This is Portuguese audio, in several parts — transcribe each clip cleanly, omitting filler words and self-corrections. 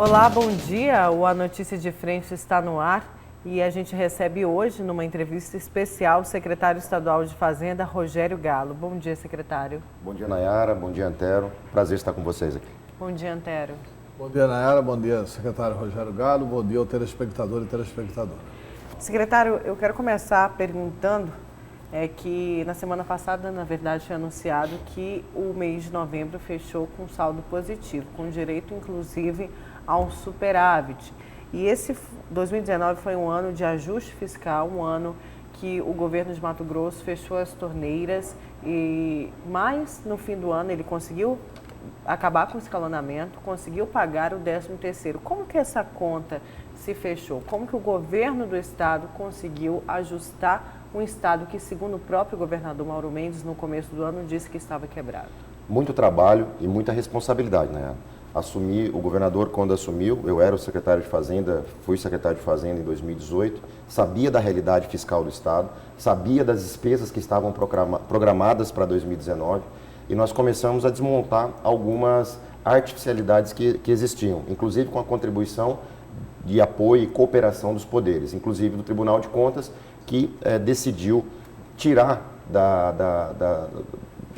Olá, bom dia. O A Notícia de Frente está no ar e a gente recebe hoje, numa entrevista especial, o secretário estadual de Fazenda, Rogério Galo. Bom dia, secretário. Bom dia, Nayara. Bom dia, Antero. Prazer estar com vocês aqui. Bom dia, Antero. Bom dia, Nayara. Bom dia, secretário Rogério Galo. Bom dia ao telespectador e telespectadora. Secretário, eu quero começar perguntando que na semana passada, na verdade, foi anunciado que o mês de novembro fechou com saldo positivo, com direito, inclusive, a um superávit. E esse 2019 foi um ano de ajuste fiscal, um ano que o governo de Mato Grosso fechou as torneiras, mas no fim do ano ele conseguiu acabar com o escalonamento, conseguiu pagar o 13º. Como que essa conta se fechou? Como que o governo do estado conseguiu ajustar um estado que, segundo o próprio governador Mauro Mendes, no começo do ano, disse que estava quebrado? Muito trabalho e muita responsabilidade, né? O governador, quando assumiu, eu era o secretário de Fazenda, fui secretário de Fazenda em 2018, sabia da realidade fiscal do estado, sabia das despesas que estavam programadas para 2019 e nós começamos a desmontar algumas artificialidades que existiam, inclusive com a contribuição de apoio e cooperação dos poderes, inclusive do Tribunal de Contas, que decidiu tirar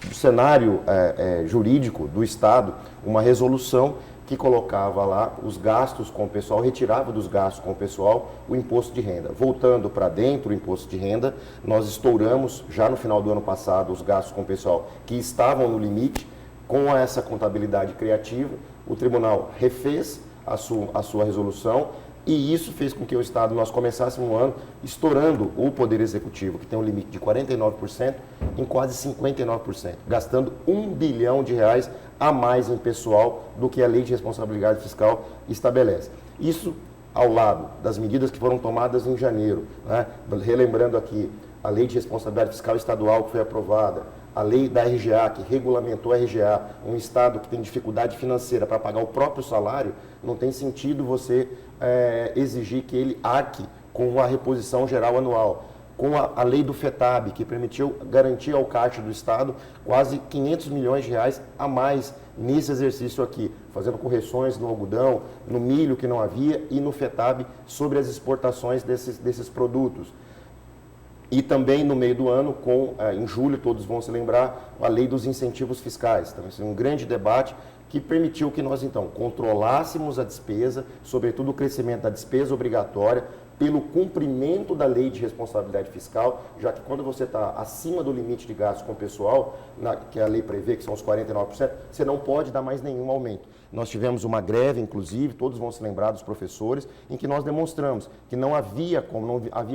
do cenário jurídico do Estado uma resolução que colocava lá os gastos com o pessoal, retirava dos gastos com o pessoal o imposto de renda. Voltando para dentro o imposto de renda, nós estouramos já no final do ano passado os gastos com o pessoal que estavam no limite. Com essa contabilidade criativa, o tribunal refez a sua resolução e isso fez com que o Estado, nós começássemos um ano estourando o Poder Executivo, que tem um limite de 49%, em quase 59%, gastando R$1 bilhão a mais em pessoal do que a Lei de Responsabilidade Fiscal estabelece. Isso ao lado das medidas que foram tomadas em janeiro, né? Relembrando aqui, a Lei de Responsabilidade Fiscal Estadual que foi aprovada, a lei da RGA, que regulamentou a RGA, um estado que tem dificuldade financeira para pagar o próprio salário, não tem sentido você exigir que ele arque com a reposição geral anual. Com a lei do FETAB, que permitiu garantir ao caixa do estado quase R$500 milhões a mais nesse exercício aqui, fazendo correções no algodão, no milho que não havia e no FETAB sobre as exportações desses produtos. E também no meio do ano, em julho, todos vão se lembrar, a lei dos incentivos fiscais. Então, esse é um grande debate que permitiu que nós, então, controlássemos a despesa, sobretudo o crescimento da despesa obrigatória, pelo cumprimento da lei de responsabilidade fiscal, já que quando você está acima do limite de gastos com o pessoal, que a lei prevê que são os 49%, você não pode dar mais nenhum aumento. Nós tivemos uma greve, inclusive, todos vão se lembrar dos professores, em que nós demonstramos que não havia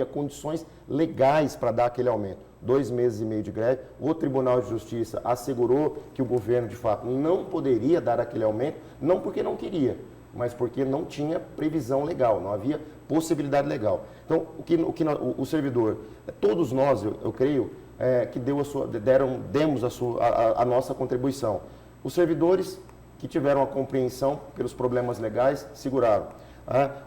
condições legais para dar aquele aumento. 2 meses e meio de greve, o Tribunal de Justiça assegurou que o governo, de fato, não poderia dar aquele aumento, não porque não queria, mas porque não tinha previsão legal, não havia possibilidade legal. Então, o servidor, todos nós, eu creio, que demos a nossa contribuição. Os servidores que tiveram a compreensão pelos problemas legais, seguraram.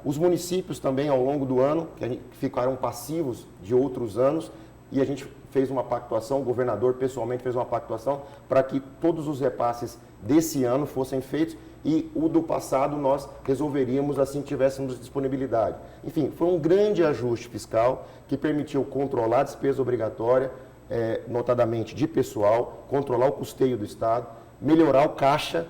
Os municípios também, ao longo do ano, que ficaram passivos de outros anos, e a gente fez uma pactuação, o governador pessoalmente fez uma pactuação para que todos os repasses desse ano fossem feitos e o do passado nós resolveríamos assim que tivéssemos disponibilidade. Enfim, foi um grande ajuste fiscal que permitiu controlar a despesa obrigatória, notadamente de pessoal, controlar o custeio do Estado, melhorar o caixa,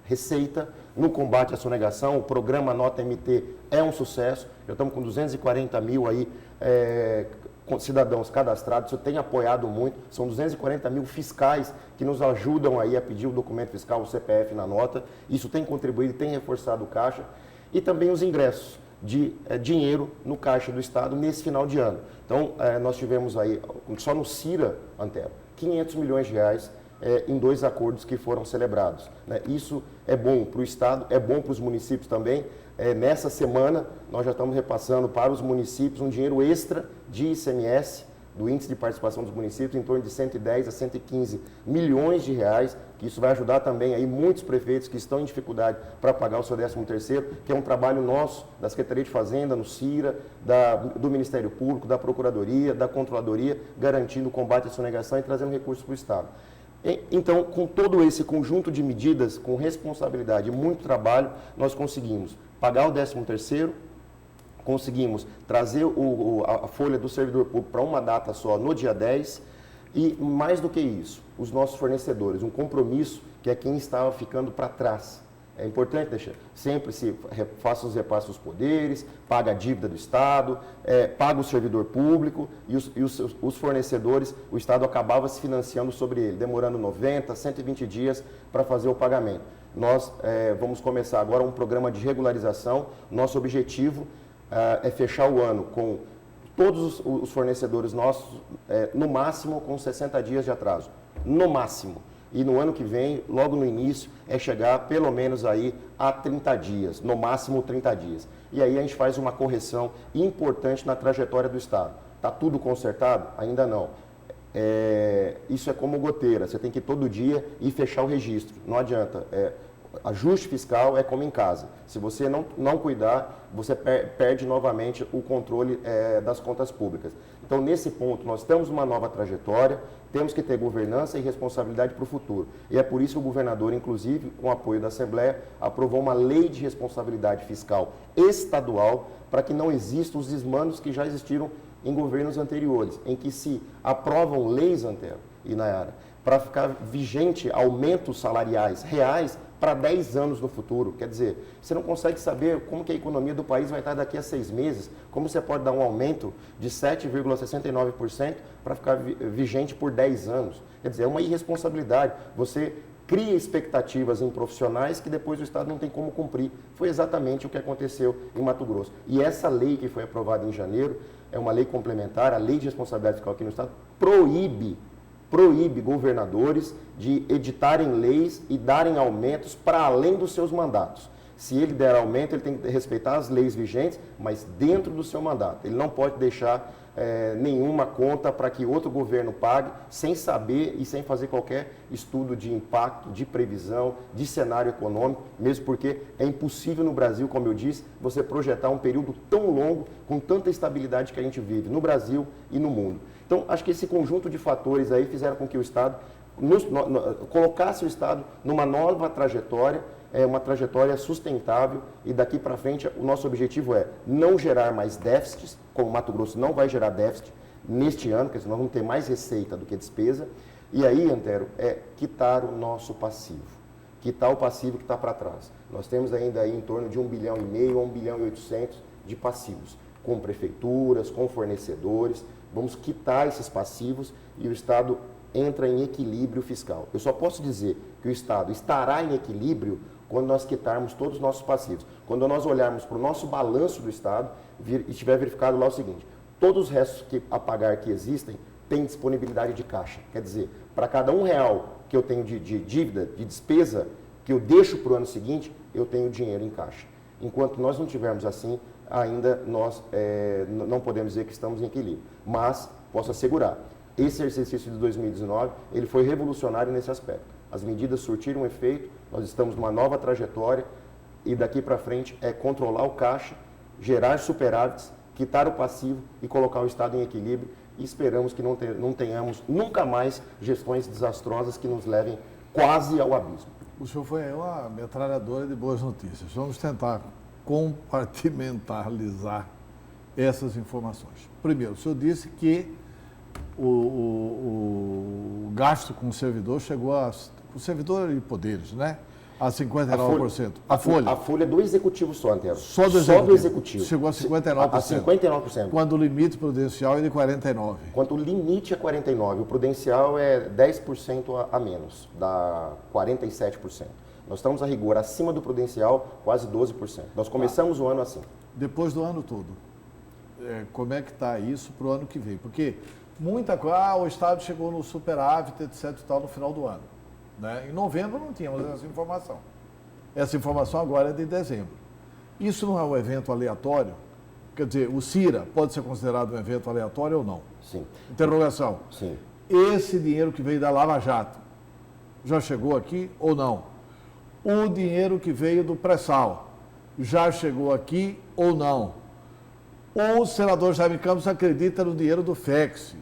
receita, no combate à sonegação. O programa Nota MT é um sucesso, já estamos com 240 mil aí, cidadãos cadastrados, isso tem apoiado muito, são 240 mil fiscais que nos ajudam aí a pedir o documento fiscal, o CPF na nota, isso tem contribuído, tem reforçado o caixa, e também os ingressos de dinheiro no caixa do Estado nesse final de ano. Então, nós tivemos aí, só no CIRA, Antero, R$500 milhões em 2 acordos que foram celebrados. Isso é bom para o Estado, é bom para os municípios também. Nessa semana, nós já estamos repassando para os municípios um dinheiro extra de ICMS, do Índice de Participação dos Municípios, em torno de 110 a 115 milhões de reais, que isso vai ajudar também aí muitos prefeitos que estão em dificuldade para pagar o seu 13º, que é um trabalho nosso, da Secretaria de Fazenda, no CIRA, do Ministério Público, da Procuradoria, da Controladoria, garantindo o combate à sonegação e trazendo recursos para o Estado. Então, com todo esse conjunto de medidas, com responsabilidade e muito trabalho, nós conseguimos pagar o 13º, conseguimos trazer a folha do servidor público para uma data só no dia 10 e, mais do que isso, os nossos fornecedores, um compromisso que é quem estava ficando para trás. É importante deixar, sempre se faça os repassos dos poderes, paga a dívida do Estado, paga o servidor público e os fornecedores, o Estado acabava se financiando sobre ele, demorando 90, 120 dias para fazer o pagamento. Nós vamos começar agora um programa de regularização. Nosso objetivo é fechar o ano com todos os fornecedores nossos, no máximo com 60 dias de atraso, no máximo. E no ano que vem, logo no início, é chegar pelo menos aí a 30 dias, no máximo 30 dias. E aí a gente faz uma correção importante na trajetória do Estado. Está tudo consertado? Ainda não. Isso é como goteira, você tem que todo dia ir fechar o registro, não adianta. Ajuste fiscal é como em casa. Se você não cuidar, você perde novamente o controle das contas públicas. Então, nesse ponto, nós temos uma nova trajetória, temos que ter governança e responsabilidade para o futuro. E é por isso que o governador, inclusive, com o apoio da Assembleia, aprovou uma lei de responsabilidade fiscal estadual para que não existam os desmandos que já existiram em governos anteriores, em que se aprovam leis, Antero e Nayara, para ficar vigente aumentos salariais reais para 10 anos no futuro. Quer dizer, você não consegue saber como que a economia do país vai estar daqui a 6 meses, como você pode dar um aumento de 7,69% para ficar vigente por 10 anos. Quer dizer, é uma irresponsabilidade. Você cria expectativas em profissionais que depois o Estado não tem como cumprir. Foi exatamente o que aconteceu em Mato Grosso. E essa lei que foi aprovada em janeiro é uma lei complementar, a Lei de Responsabilidade Fiscal aqui no Estado proíbe governadores de editarem leis e darem aumentos para além dos seus mandatos. Se ele der aumento, ele tem que respeitar as leis vigentes, mas dentro do seu mandato. Ele não pode deixar nenhuma conta para que outro governo pague, sem saber e sem fazer qualquer estudo de impacto, de previsão, de cenário econômico, mesmo porque é impossível no Brasil, como eu disse, você projetar um período tão longo, com tanta estabilidade que a gente vive no Brasil e no mundo. Então, acho que esse conjunto de fatores aí fizeram com que o Estado colocasse o Estado numa nova trajetória, uma trajetória sustentável, e daqui para frente o nosso objetivo é não gerar mais déficits, como o Mato Grosso não vai gerar déficit neste ano, porque senão nós vamos ter mais receita do que despesa, e aí, Antero, quitar o nosso passivo, quitar o passivo que está para trás. Nós temos ainda aí em torno de 1,5 bilhão a 1,8 bilhão de passivos, com prefeituras, com fornecedores. Vamos quitar esses passivos e o Estado entra em equilíbrio fiscal. Eu só posso dizer que o Estado estará em equilíbrio quando nós quitarmos todos os nossos passivos. Quando nós olharmos para o nosso balanço do Estado e estiver verificado lá o seguinte: todos os restos a pagar que existem têm disponibilidade de caixa. Quer dizer, para cada R$1 que eu tenho de dívida, de despesa, que eu deixo para o ano seguinte, eu tenho dinheiro em caixa. Enquanto nós não tivermos assim, ainda nós não podemos dizer que estamos em equilíbrio. Mas posso assegurar, esse exercício de 2019, ele foi revolucionário nesse aspecto. As medidas surtiram efeito, nós estamos numa nova trajetória e daqui para frente é controlar o caixa, gerar superávites, quitar o passivo e colocar o Estado em equilíbrio, e esperamos que não tenhamos nunca mais gestões desastrosas que nos levem quase ao abismo. O senhor foi uma metralhadora de boas notícias. Vamos tentar compartimentalizar essas informações. Primeiro, o senhor disse que o gasto com o servidor chegou com o servidor e poderes, né? A 59%. A folha do executivo só, Antero. Só do executivo. Chegou a 59%. A 59%. Quando o limite prudencial é de 49%. Quando o limite é 49%, o prudencial é 10% a menos, dá 47%. Nós estamos a rigor acima do prudencial, quase 12%. Nós começamos o ano assim. Depois do ano todo, como é que está isso para o ano que vem? Porque muita coisa, o Estado chegou no superávit, etc. e tal, no final do ano. Né? Em novembro não tínhamos essa informação. Essa informação agora é de dezembro. Isso não é um evento aleatório? Quer dizer, o CIRA pode ser considerado um evento aleatório ou não? Sim. Interrogação. Sim. Esse dinheiro que veio da Lava Jato já chegou aqui ou não? O dinheiro que veio do pré-sal já chegou aqui ou não? O senador Jaime Campos acredita no dinheiro do FEX.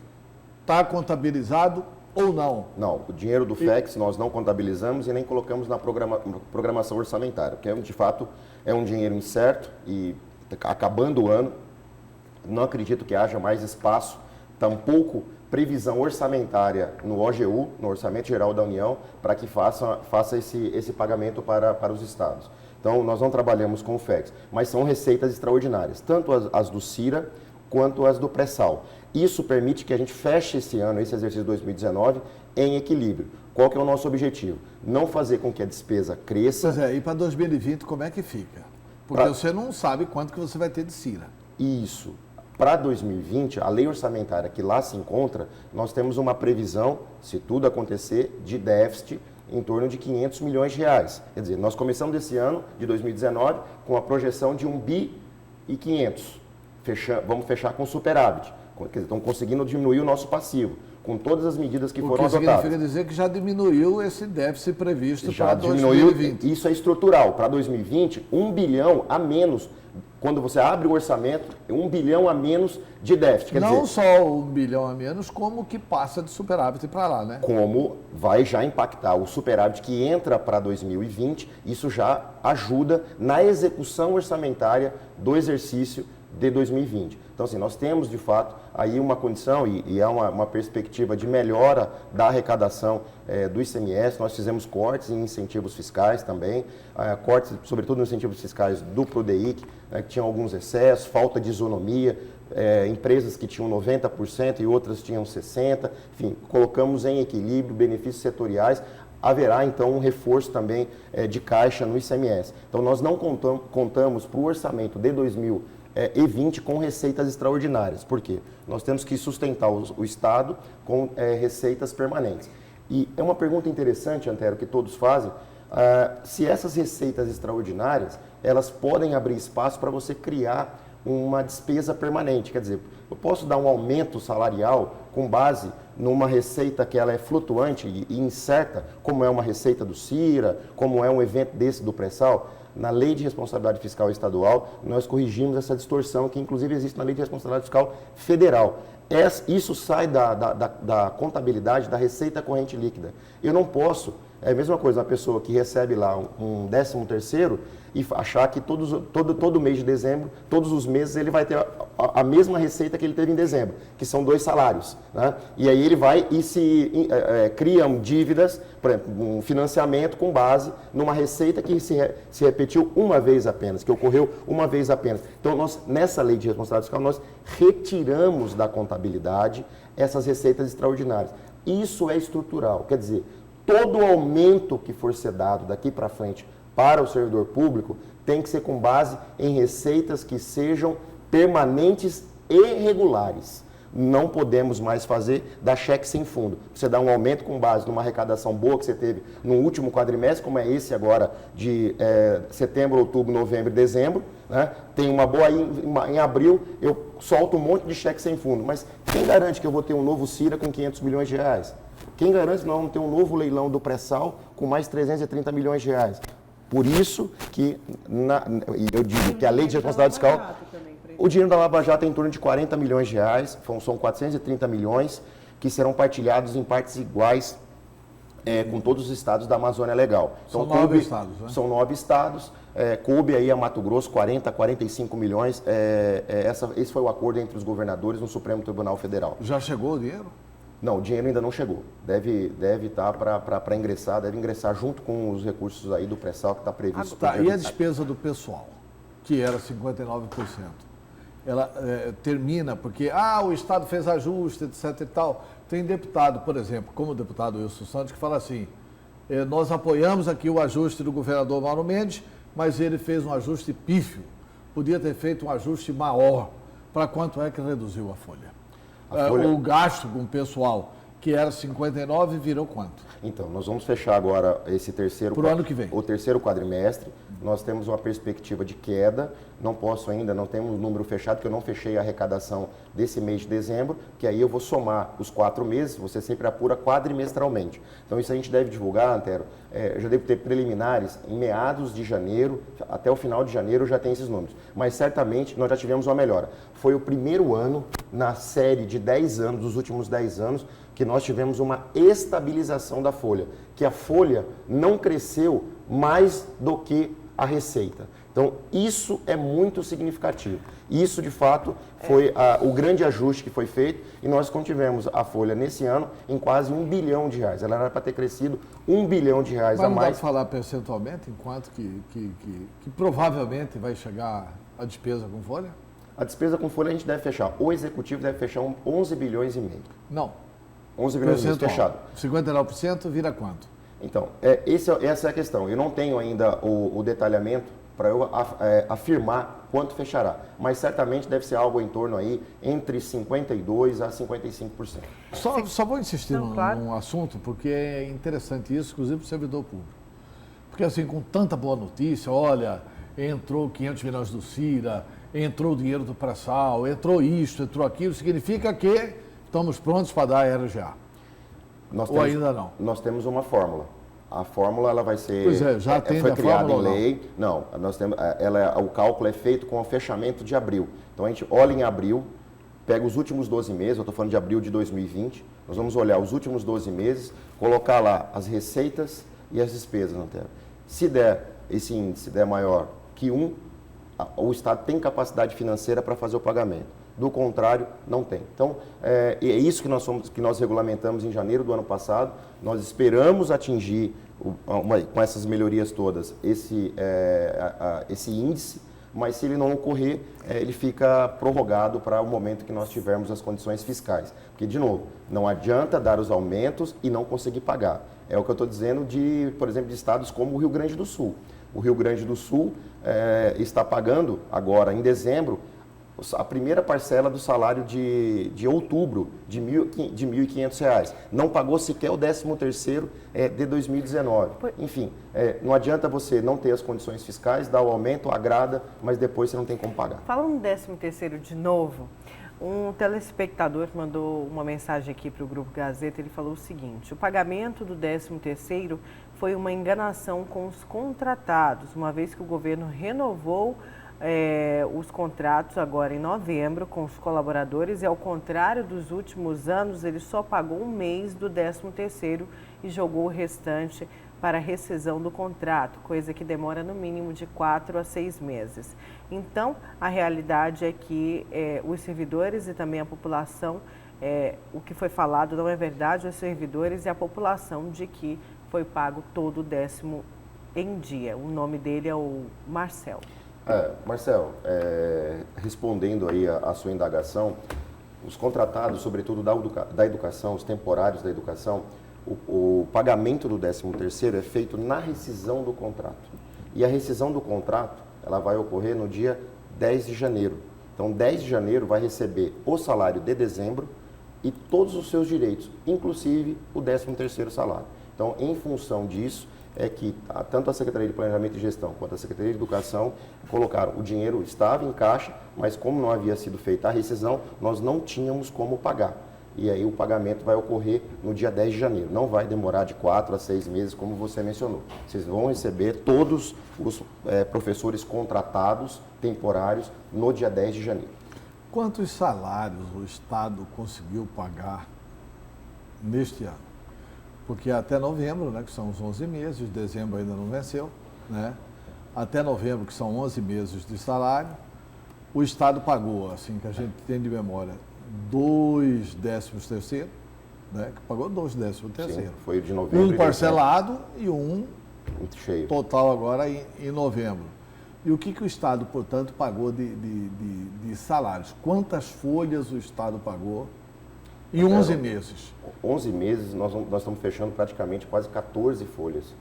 Está contabilizado ou não? Não, o dinheiro do FEX nós não contabilizamos e nem colocamos na programação orçamentária, porque de fato é um dinheiro incerto e acabando o ano, não acredito que haja mais espaço, tampouco previsão orçamentária no OGU, no Orçamento Geral da União, para que faça esse pagamento para os estados. Então, nós não trabalhamos com o FEX, mas são receitas extraordinárias, tanto as do CIRA quanto as do pré-sal. Isso permite que a gente feche esse ano, esse exercício de 2019, em equilíbrio. Qual que é o nosso objetivo? Não fazer com que a despesa cresça. Pois é, e para 2020 como é que fica? Porque você não sabe quanto que você vai ter de CIRA. Isso. Para 2020, a lei orçamentária que lá se encontra, nós temos uma previsão, se tudo acontecer, de déficit em torno de 500 milhões de reais. Quer dizer, nós começamos esse ano, de 2019, com a projeção de 1 bi e 500. Vamos fechar com superávit. Quer dizer, estamos conseguindo diminuir o nosso passivo, com todas as medidas que foram adotadas. Significa dizer que já diminuiu esse déficit previsto Já para diminuiu, 2020. Isso é estrutural. Para 2020, 1 bilhão a menos. Quando você abre o orçamento, 1 bilhão a menos de déficit. Quer Não dizer, só 1 bilhão a menos, como que passa de superávit para lá, né? como vai já impactar o superávit que entra para 2020, isso já ajuda na execução orçamentária do exercício de 2020. Então, assim, nós temos, de fato, aí uma condição e há uma perspectiva de melhora da arrecadação do ICMS. Nós fizemos cortes em incentivos fiscais também, cortes, sobretudo nos incentivos fiscais do PRODEIC, que tinham alguns excessos, falta de isonomia, empresas que tinham 90% e outras tinham 60%. Enfim, colocamos em equilíbrio benefícios setoriais. Haverá, então, um reforço também de caixa no ICMS. Então, nós não contamos para o orçamento de 2020 com receitas extraordinárias. Por quê? Nós temos que sustentar o Estado com receitas permanentes. E é uma pergunta interessante, Antero, que todos fazem, se essas receitas extraordinárias, elas podem abrir espaço para você criar uma despesa permanente. Quer dizer, eu posso dar um aumento salarial com base numa receita que ela é flutuante e incerta, como é uma receita do CIRA, como é um evento desse do pré-sal. Na Lei de Responsabilidade Fiscal Estadual, nós corrigimos essa distorção que inclusive existe na Lei de Responsabilidade Fiscal Federal. Isso sai da contabilidade da receita corrente líquida. Eu não posso, é a mesma coisa, uma pessoa que recebe lá um 13º e achar que todo mês de dezembro, todos os meses, ele vai ter a mesma receita que ele teve em dezembro, que são 2 salários. Né? E aí ele vai e criam dívidas, por exemplo, um financiamento com base numa receita que se repetiu uma vez apenas, que ocorreu uma vez apenas. Então, nessa lei de responsabilidade fiscal, nós retiramos da contabilidade essas receitas extraordinárias. Isso é estrutural, quer dizer, todo aumento que for ser dado daqui para frente para o servidor público tem que ser com base em receitas que sejam permanentes e regulares. Não podemos mais dar cheque sem fundo. Você dá um aumento com base numa arrecadação boa que você teve no último quadrimestre, como é esse agora de setembro, outubro, novembro e dezembro. Né? Tem uma boa aí, em abril eu solto um monte de cheque sem fundo. Mas quem garante que eu vou ter um novo CIRA com 500 milhões de reais? Quem garante que nós vamos ter um novo leilão do pré-sal com mais 330 milhões de reais? Por isso que, eu digo que a Lei de Responsabilidade Fiscal, o dinheiro da Lava Jato é em torno de 40 milhões de reais, são 430 milhões que serão partilhados em partes iguais com todos os estados da Amazônia Legal. Então, são 9 estados, né? São 9 estados, coube aí a Mato Grosso 45 milhões, esse foi o acordo entre os governadores no Supremo Tribunal Federal. Já chegou o dinheiro? Não, o dinheiro ainda não chegou. Deve estar para ingressar, deve ingressar junto com os recursos aí do pré-sal que está previsto. E a despesa do pessoal, que era 59%? Ela termina porque, o Estado fez ajuste, etc e tal. Tem deputado, por exemplo, como o deputado Wilson Santos, que fala assim, nós apoiamos aqui o ajuste do governador Mauro Mendes, mas ele fez um ajuste pífio. Podia ter feito um ajuste maior. Para quanto é que reduziu a folha? O gasto com o pessoal, que era 59, virou quanto? Então, nós vamos fechar agora esse terceiro... Pro ano que vem. O terceiro quadrimestre. Nós temos uma perspectiva de queda. Não temos um número fechado, porque eu não fechei a arrecadação desse mês de dezembro, que aí eu vou somar os 4 meses, você sempre apura quadrimestralmente. Então, isso a gente deve divulgar, Antero. Já devo ter preliminares em meados de janeiro, até o final de janeiro já tem esses números. Mas certamente nós já tivemos uma melhora. Foi o primeiro ano na série de 10 anos, dos últimos 10 anos, que nós tivemos uma estabilização da folha, que a folha não cresceu mais do que a receita. Então, isso é muito significativo. Isso, de fato, foi o grande ajuste que foi feito e nós contivemos a folha nesse ano em quase R$1 bilhão. Ela era para ter crescido R$1 bilhão a mais. Mas não dá para falar percentualmente em quanto que provavelmente vai chegar a despesa com folha? A despesa com folha a gente deve fechar. O executivo deve fechar 11 bilhões e meio. Não. 11 bilhões e meio fechado. 59% vira quanto? Então, essa é a questão. Eu não tenho ainda o detalhamento para eu afirmar quanto fechará, mas certamente deve ser algo em torno aí entre 52% a 55%. Só vou insistir claro. num assunto, porque é interessante isso, inclusive para o servidor público. Porque assim, com tanta boa notícia, olha, entrou 500 milhões do CIRA, entrou o dinheiro do pré-sal, entrou isso, entrou aquilo, significa que estamos prontos para dar a RGA. Ainda não? Nós temos uma fórmula. A fórmula ela vai ser. Pois é, já tem foi a criada fórmula em lei. Não, nós temos. O cálculo é feito com o fechamento de abril. Então a gente olha em abril, pega os últimos 12 meses, eu estou falando de abril de 2020. Nós vamos olhar os últimos 12 meses, colocar lá as receitas e as despesas na tela. Se der esse índice der maior que 1, o Estado tem capacidade financeira para fazer o pagamento. Do contrário, não tem. Então, é isso que nós regulamentamos em janeiro do ano passado. Nós esperamos atingir, com essas melhorias todas, esse índice, mas se ele não ocorrer, ele fica prorrogado para o momento que nós tivermos as condições fiscais. Porque, de novo, não adianta dar os aumentos e não conseguir pagar. É o que eu estou dizendo, por exemplo, de estados como o Rio Grande do Sul. O Rio Grande do Sul está pagando agora, em dezembro, a primeira parcela do salário de outubro, de R$ 1.500. Não pagou sequer o 13º de 2019. Enfim, não adianta você não ter as condições fiscais, dar o aumento, agrada, mas depois você não tem como pagar. Falando do 13º de novo, um telespectador mandou uma mensagem aqui para o Grupo Gazeta, ele falou o seguinte: o pagamento do 13º foi uma enganação com os contratados, uma vez que o governo renovou os contratos agora em novembro com os colaboradores e, ao contrário dos últimos anos, ele só pagou um mês do 13º e jogou o restante para a rescisão do contrato, coisa que demora no mínimo de 4 a 6 meses. Então, a realidade é que os servidores e também a população, o que foi falado não é verdade, os servidores e a população de que foi pago todo o 10º em dia. O nome dele é o Marcel. Marcel, respondendo aí a sua indagação, os contratados, sobretudo da educação, os temporários da educação, o pagamento do 13º é feito na rescisão do contrato. E a rescisão do contrato, ela vai ocorrer no dia 10 de janeiro. Então, 10 de janeiro vai receber o salário de dezembro e todos os seus direitos, inclusive o 13º salário. Então, em função disso, é que tanto a Secretaria de Planejamento e Gestão quanto a Secretaria de Educação colocaram, o dinheiro estava em caixa, mas como não havia sido feita a rescisão, nós não tínhamos como pagar. E aí o pagamento vai ocorrer no dia 10 de janeiro. Não vai demorar de 4 a 6 meses, como você mencionou. Vocês vão receber todos os professores contratados, temporários, no dia 10 de janeiro. Quantos salários o Estado conseguiu pagar neste ano? Porque até novembro, né, que são os 11 meses, dezembro ainda não venceu, né? Até novembro, que são 11 meses de salário, o Estado pagou, assim que a gente tem de memória, 2 13º, né? Que pagou 2 13º. Sim, foi o de novembro. Um parcelado e um cheio. Total agora em novembro. E o que o Estado, portanto, pagou de salários? Quantas folhas o Estado pagou em 11 meses? 11 meses, nós estamos fechando praticamente quase 14 folhas.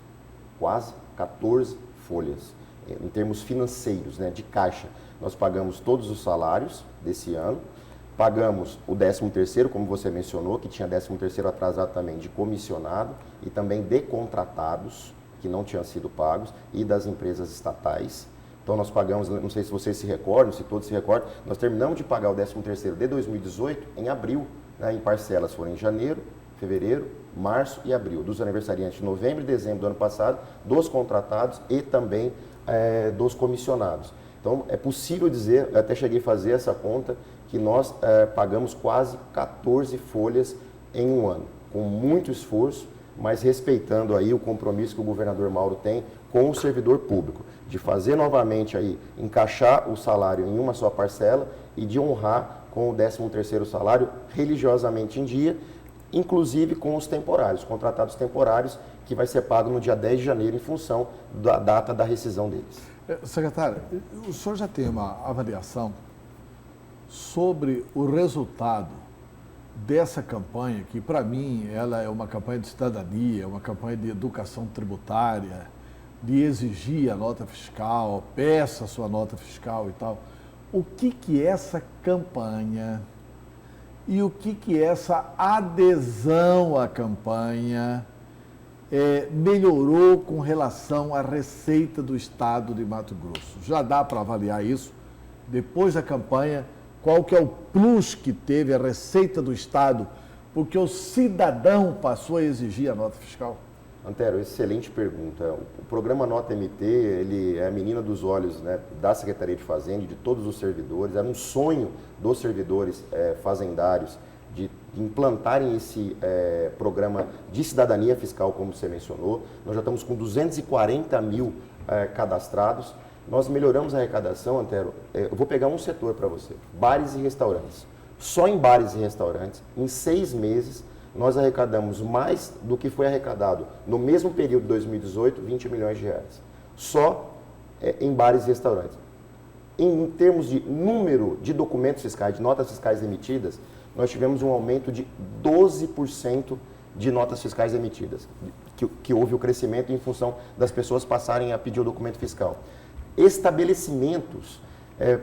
Quase 14 folhas. Em termos financeiros, né, de caixa. Nós pagamos todos os salários desse ano, pagamos o 13º, como você mencionou, que tinha 13º atrasado também de comissionado e também de contratados, que não tinham sido pagos, e das empresas estatais. Então nós pagamos, não sei se vocês se recordam, se todos se recordam, nós terminamos de pagar o 13º de 2018 em abril, né, em parcelas foram em janeiro, fevereiro, março e abril, dos aniversariantes de novembro e dezembro do ano passado, dos contratados e também dos comissionados. Então é possível dizer, eu até cheguei a fazer essa conta, que nós pagamos quase 14 folhas em um ano, com muito esforço, mas respeitando aí o compromisso que o governador Mauro tem com o servidor público, de fazer novamente aí, encaixar o salário em uma só parcela e de honrar com o 13º salário religiosamente em dia, inclusive com os temporários, contratados temporários, que vai ser pago no dia 10 de janeiro em função da data da rescisão deles. Secretário, o senhor já tem uma avaliação sobre o resultado dessa campanha, que para mim ela é uma campanha de cidadania, uma campanha de educação tributária, de exigir a nota fiscal, peça a sua nota fiscal e tal. O que essa campanha e o que essa adesão à campanha melhorou com relação à receita do Estado de Mato Grosso? Já dá para avaliar isso? Depois da campanha, qual que é o plus que teve a receita do Estado, porque o cidadão passou a exigir a nota fiscal? Antero, excelente pergunta. O programa Nota MT, ele é a menina dos olhos, né, da Secretaria de Fazenda e de todos os servidores. Era um sonho dos servidores fazendários de implantarem esse programa de cidadania fiscal, como você mencionou. Nós já estamos com 240 mil cadastrados. Nós melhoramos a arrecadação, Antero. Eu vou pegar um setor para você, bares e restaurantes. Só em bares e restaurantes, em 6 meses, nós arrecadamos mais do que foi arrecadado no mesmo período de 2018, 20 milhões de reais. Só em bares e restaurantes. Em termos de número de documentos fiscais, de notas fiscais emitidas, nós tivemos um aumento de 12% de notas fiscais emitidas, que houve o crescimento em função das pessoas passarem a pedir o documento fiscal. Estabelecimentos,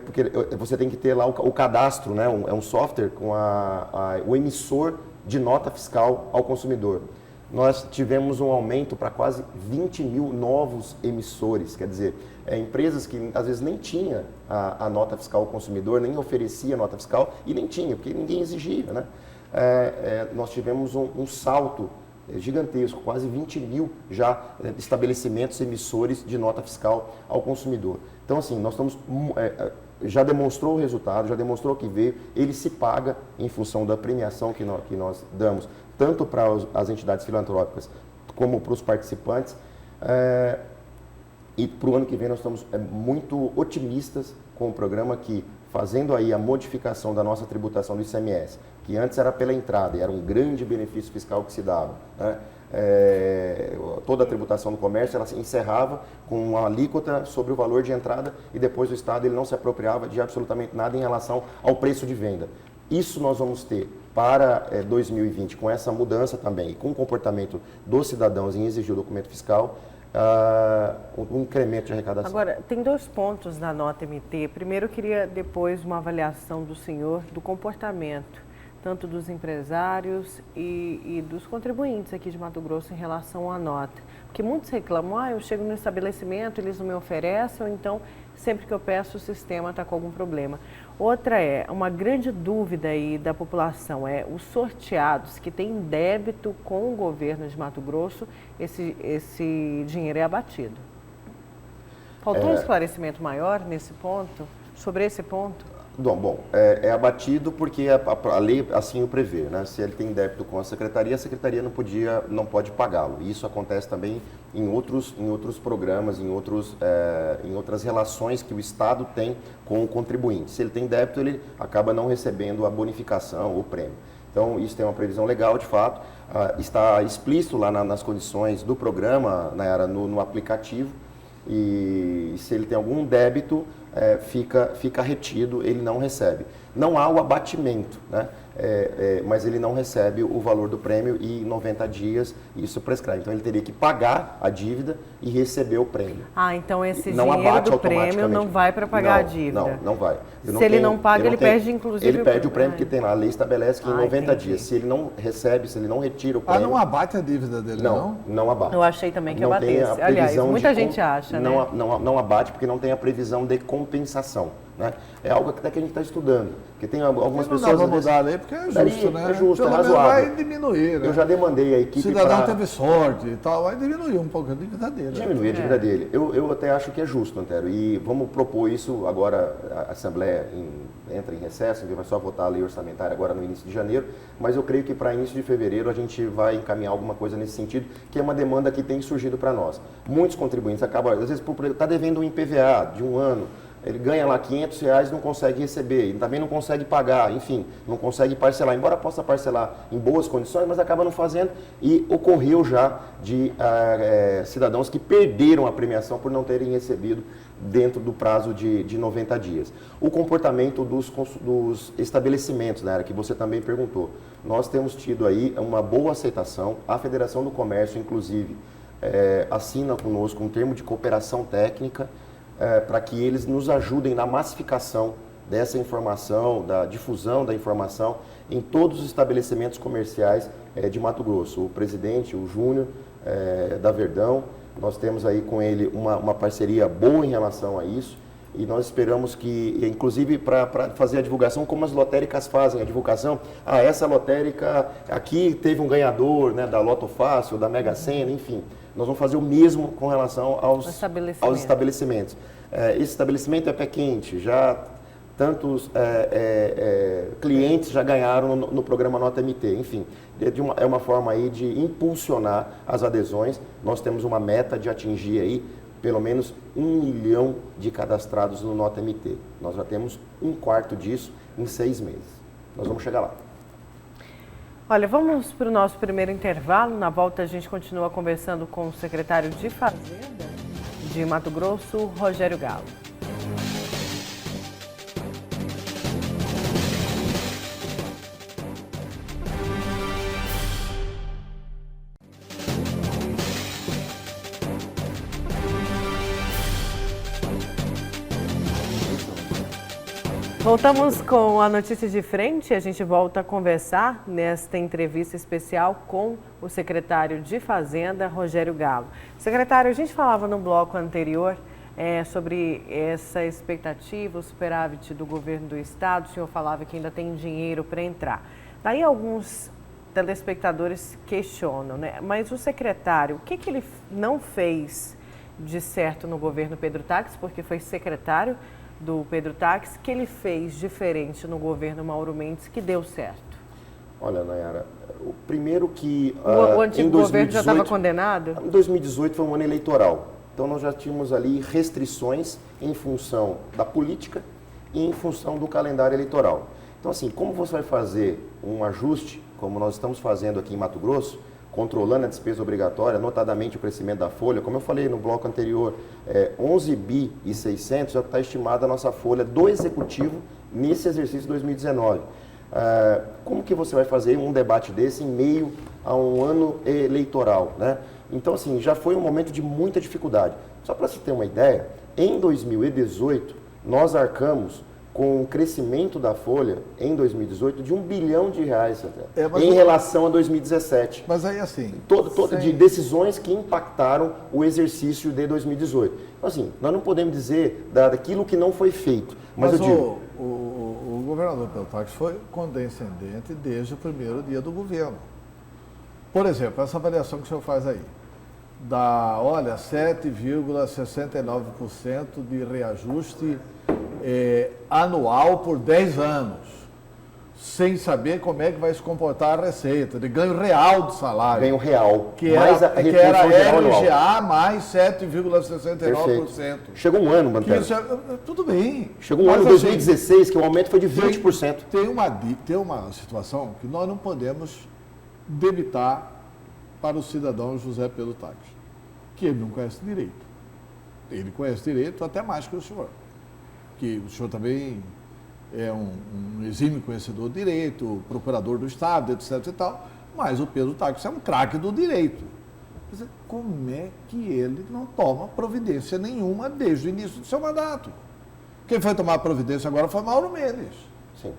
porque você tem que ter lá o cadastro, né? É um software com o emissor de nota fiscal ao consumidor. Nós tivemos um aumento para quase 20 mil novos emissores, quer dizer, empresas que às vezes nem tinha a nota fiscal ao consumidor, nem oferecia nota fiscal e nem tinha, porque ninguém exigia, né? Nós tivemos um salto gigantesco, quase 20 mil já estabelecimentos emissores de nota fiscal ao consumidor. Então, assim, nós estamos... já demonstrou o resultado, já demonstrou que veio, ele se paga em função da premiação que nós damos, tanto para as entidades filantrópicas como para os participantes. E para o ano que vem nós estamos muito otimistas com o programa que, fazendo aí a modificação da nossa tributação do ICMS, que antes era pela entrada e era um grande benefício fiscal que se dava, né? Toda a tributação do comércio ela se encerrava com uma alíquota sobre o valor de entrada e depois o Estado ele não se apropriava de absolutamente nada em relação ao preço de venda. Isso nós vamos ter para 2020 com essa mudança também e com o comportamento dos cidadãos em exigir o documento fiscal, um incremento de arrecadação. Agora, tem 2 pontos na nota MT. Primeiro, eu queria depois uma avaliação do senhor do comportamento tanto dos empresários e dos contribuintes aqui de Mato Grosso em relação à nota. Porque muitos reclamam, eu chego no estabelecimento, eles não me oferecem, ou então, sempre que eu peço, o sistema está com algum problema. Outra uma grande dúvida aí da população, os sorteados que têm débito com o governo de Mato Grosso, esse dinheiro é abatido. Faltou um esclarecimento maior nesse ponto, sobre esse ponto? Bom, é abatido porque a lei assim o prevê, né? Se ele tem débito com a secretaria não pode pagá-lo. Isso acontece também em outros programas, em outras relações que o Estado tem com o contribuinte. Se ele tem débito, ele acaba não recebendo a bonificação, o prêmio. Então, isso tem uma previsão legal, de fato, está explícito lá nas condições do programa, no aplicativo, e se ele tem algum débito, fica retido, ele não recebe. Não há o abatimento, né? Mas ele não recebe o valor do prêmio e em 90 dias isso prescreve. Então ele teria que pagar a dívida e receber o prêmio. Então esse dinheiro do prêmio não vai para pagar a dívida? Não vai. Se ele não paga, ele perde inclusive ele perde o prêmio que tem lá. A lei estabelece que em 90 dias, se ele não recebe, se ele não retira o prêmio... não abate a dívida dele, não? Não abate. Eu achei também que abatesse. Aliás, muita gente acha, né? Não abate porque não tem a previsão de compensação. né? É algo até que a gente está estudando, porque tem algumas não pessoas... Não dá para mudar a lei porque é justo, né? É justo, Pelo é menos razoável. vai diminuir, né? Eu já demandei a equipe O cidadão pra... teve sorte e tal, vai diminuir um pouco a dívida dele. Diminuir a dívida dele. Eu até acho que é justo, Antero, e vamos propor isso agora, a Assembleia entra em recesso, a gente vai só votar a lei orçamentária agora no início de janeiro, mas eu creio que para início de fevereiro a gente vai encaminhar alguma coisa nesse sentido, que é uma demanda que tem surgido para nós. Muitos contribuintes acabam, às vezes, está devendo um IPVA de um ano, ele ganha lá R$500 e não consegue receber, e também não consegue pagar, enfim, não consegue parcelar, embora possa parcelar em boas condições, mas acaba não fazendo, e ocorreu já de cidadãos que perderam a premiação por não terem recebido dentro do prazo de 90 dias. O comportamento dos estabelecimentos, né, que você também perguntou, nós temos tido aí uma boa aceitação, a Federação do Comércio, inclusive, assina conosco um termo de cooperação técnica, para que eles nos ajudem na massificação dessa informação, da difusão da informação em todos os estabelecimentos comerciais de Mato Grosso. O presidente, o Júnior da Verdão, nós temos aí com ele uma parceria boa em relação a isso e nós esperamos que, inclusive para fazer a divulgação, como as lotéricas fazem a divulgação, essa lotérica aqui teve um ganhador, né, da Loto Fácil, da Mega Sena, enfim. Nós vamos fazer o mesmo com relação aos estabelecimentos. Esse estabelecimento é pé quente, já tantos clientes já ganharam no programa Nota MT. Enfim, é uma forma aí de impulsionar as adesões. Nós temos uma meta de atingir aí pelo menos 1 milhão de cadastrados no Nota MT. Nós já temos 1/4 disso em 6 meses. Nós vamos chegar lá. Olha, vamos para o nosso primeiro intervalo. Na volta a gente continua conversando com o secretário de Fazenda de Mato Grosso, Rogério Galo. Voltamos com a notícia de frente. A gente volta a conversar nesta entrevista especial com o secretário de Fazenda, Rogério Galo. Secretário, a gente falava no bloco anterior sobre essa expectativa, o superávit do governo do estado. O senhor falava que ainda tem dinheiro para entrar. Daí alguns telespectadores questionam, né? Mas o secretário, o que ele não fez de certo no governo Pedro Táxi, porque foi secretário do Pedro Táxi, que ele fez diferente no governo Mauro Mendes que deu certo? Olha, Nayara, o primeiro que... O antigo governo já estava condenado? Em 2018 foi um ano eleitoral, então nós já tínhamos ali restrições em função da política e em função do calendário eleitoral. Então assim, como você vai fazer um ajuste, como nós estamos fazendo aqui em Mato Grosso, controlando a despesa obrigatória, notadamente o crescimento da folha, como eu falei no bloco anterior, 11 bi e 600 é o que está estimada a nossa folha do Executivo nesse exercício de 2019. Como que você vai fazer um debate desse em meio a um ano eleitoral, né? Então, assim, já foi um momento de muita dificuldade. Só para se ter uma ideia, em 2018, nós arcamos com o crescimento da folha em 2018 de R$1 bilhão em relação a 2017. Mas aí assim... De decisões que impactaram o exercício de 2018. Então assim, nós não podemos dizer daquilo que não foi feito. Mas eu digo... O governador Pedro Táxi foi condescendente desde o primeiro dia do governo. Por exemplo, essa avaliação que o senhor faz aí, dá, olha, 7,69% de reajuste anual por 10 anos, sem saber como é que vai se comportar a receita, de ganho real do salário. Ganho real. Que era RGA mais 7,69%. Chegou um ano, Mantero. Tudo bem. Chegou um ano em 2016 que o aumento foi de 20%. Tem uma situação que nós não podemos debitar para o cidadão José Pedro Táxi, que ele não conhece direito. Ele conhece direito até mais que o senhor. Que o senhor também é um exímio conhecedor do direito, procurador do Estado, etc. e tal, mas o Pedro Táxi é um craque do direito. Quer dizer, como é que ele não toma providência nenhuma desde o início do seu mandato? Quem foi tomar providência agora foi Mauro Mendes. Sim.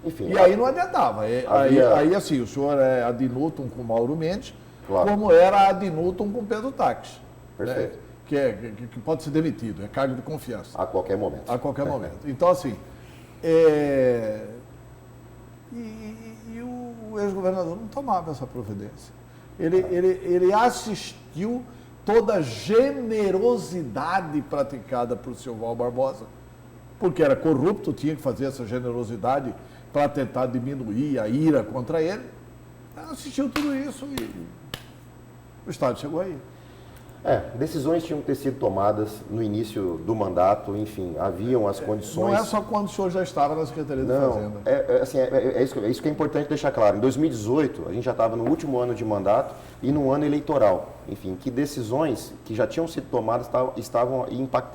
Enfim, e aí não adiantava. Aí assim, o senhor é ad nutum com Mauro Mendes, claro, como era ad nutum com Pedro Táxi. Perfeito. Né? que pode ser demitido, é cargo de confiança. A qualquer momento. A qualquer momento. Então, assim, o ex-governador não tomava essa providência. Ele assistiu toda a generosidade praticada por Silval Barbosa, porque era corrupto, tinha que fazer essa generosidade para tentar diminuir a ira contra ele. Assistiu tudo isso e o Estado chegou aí. Decisões tinham que ter sido tomadas no início do mandato, enfim, haviam as condições... Não é só quando o senhor já estava na Secretaria de Fazenda. É isso que é importante deixar claro. Em 2018, a gente já estava no último ano de mandato e no ano eleitoral. Enfim, que decisões que já tinham sido tomadas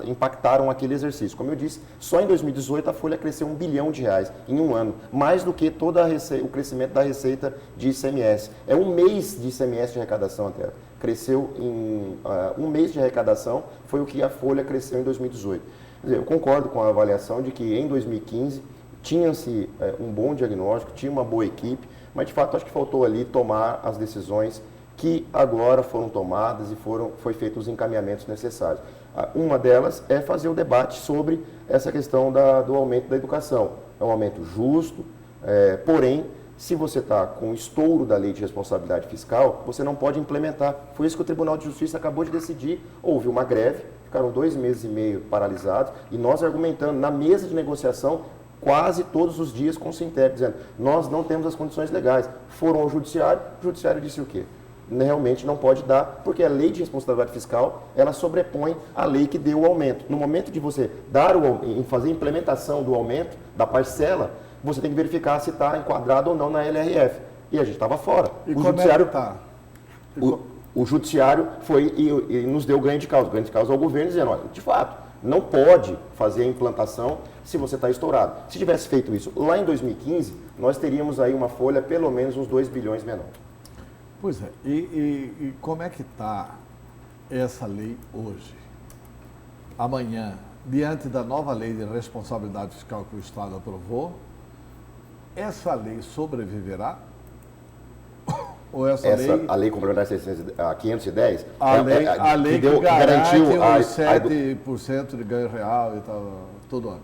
impactaram aquele exercício. Como eu disse, só em 2018 a Folha cresceu R$1 bilhão em um ano, mais do que todo o crescimento da receita de ICMS. É um mês de ICMS de arrecadação até. Cresceu em um mês de arrecadação, foi o que a Folha cresceu em 2018. Quer dizer, eu concordo com a avaliação de que em 2015 tinha-se um bom diagnóstico, tinha uma boa equipe, mas de fato acho que faltou ali tomar as decisões que agora foram tomadas e foi feitos os encaminhamentos necessários. Uma delas é fazer o debate sobre essa questão do aumento da educação. É um aumento justo, porém, se você está com o estouro da lei de responsabilidade fiscal, você não pode implementar. Foi isso que o Tribunal de Justiça acabou de decidir. Houve uma greve, ficaram 2 meses e meio paralisados, e nós argumentando na mesa de negociação quase todos os dias com o Sintep, dizendo, nós não temos as condições legais. Foram ao Judiciário, o Judiciário disse o quê? Realmente não pode dar, porque a lei de responsabilidade fiscal, ela sobrepõe a lei que deu o aumento. No momento de você fazer a implementação do aumento, da parcela, você tem que verificar se está enquadrado ou não na LRF. E a gente estava fora. E o Judiciário está? O Judiciário foi e nos deu ganho de causa. Ganho de causa ao governo dizendo, olha, de fato, não pode fazer a implantação se você está estourado. Se tivesse feito isso lá em 2015, nós teríamos aí uma folha pelo menos uns 2 bilhões menor. Pois é. E como é que está essa lei hoje? Amanhã, diante da nova lei de responsabilidade fiscal que o Estado aprovou, essa lei sobreviverá? Ou a lei complementar 510? A lei que garantiu os 7% de ganho real e tal, todo ano.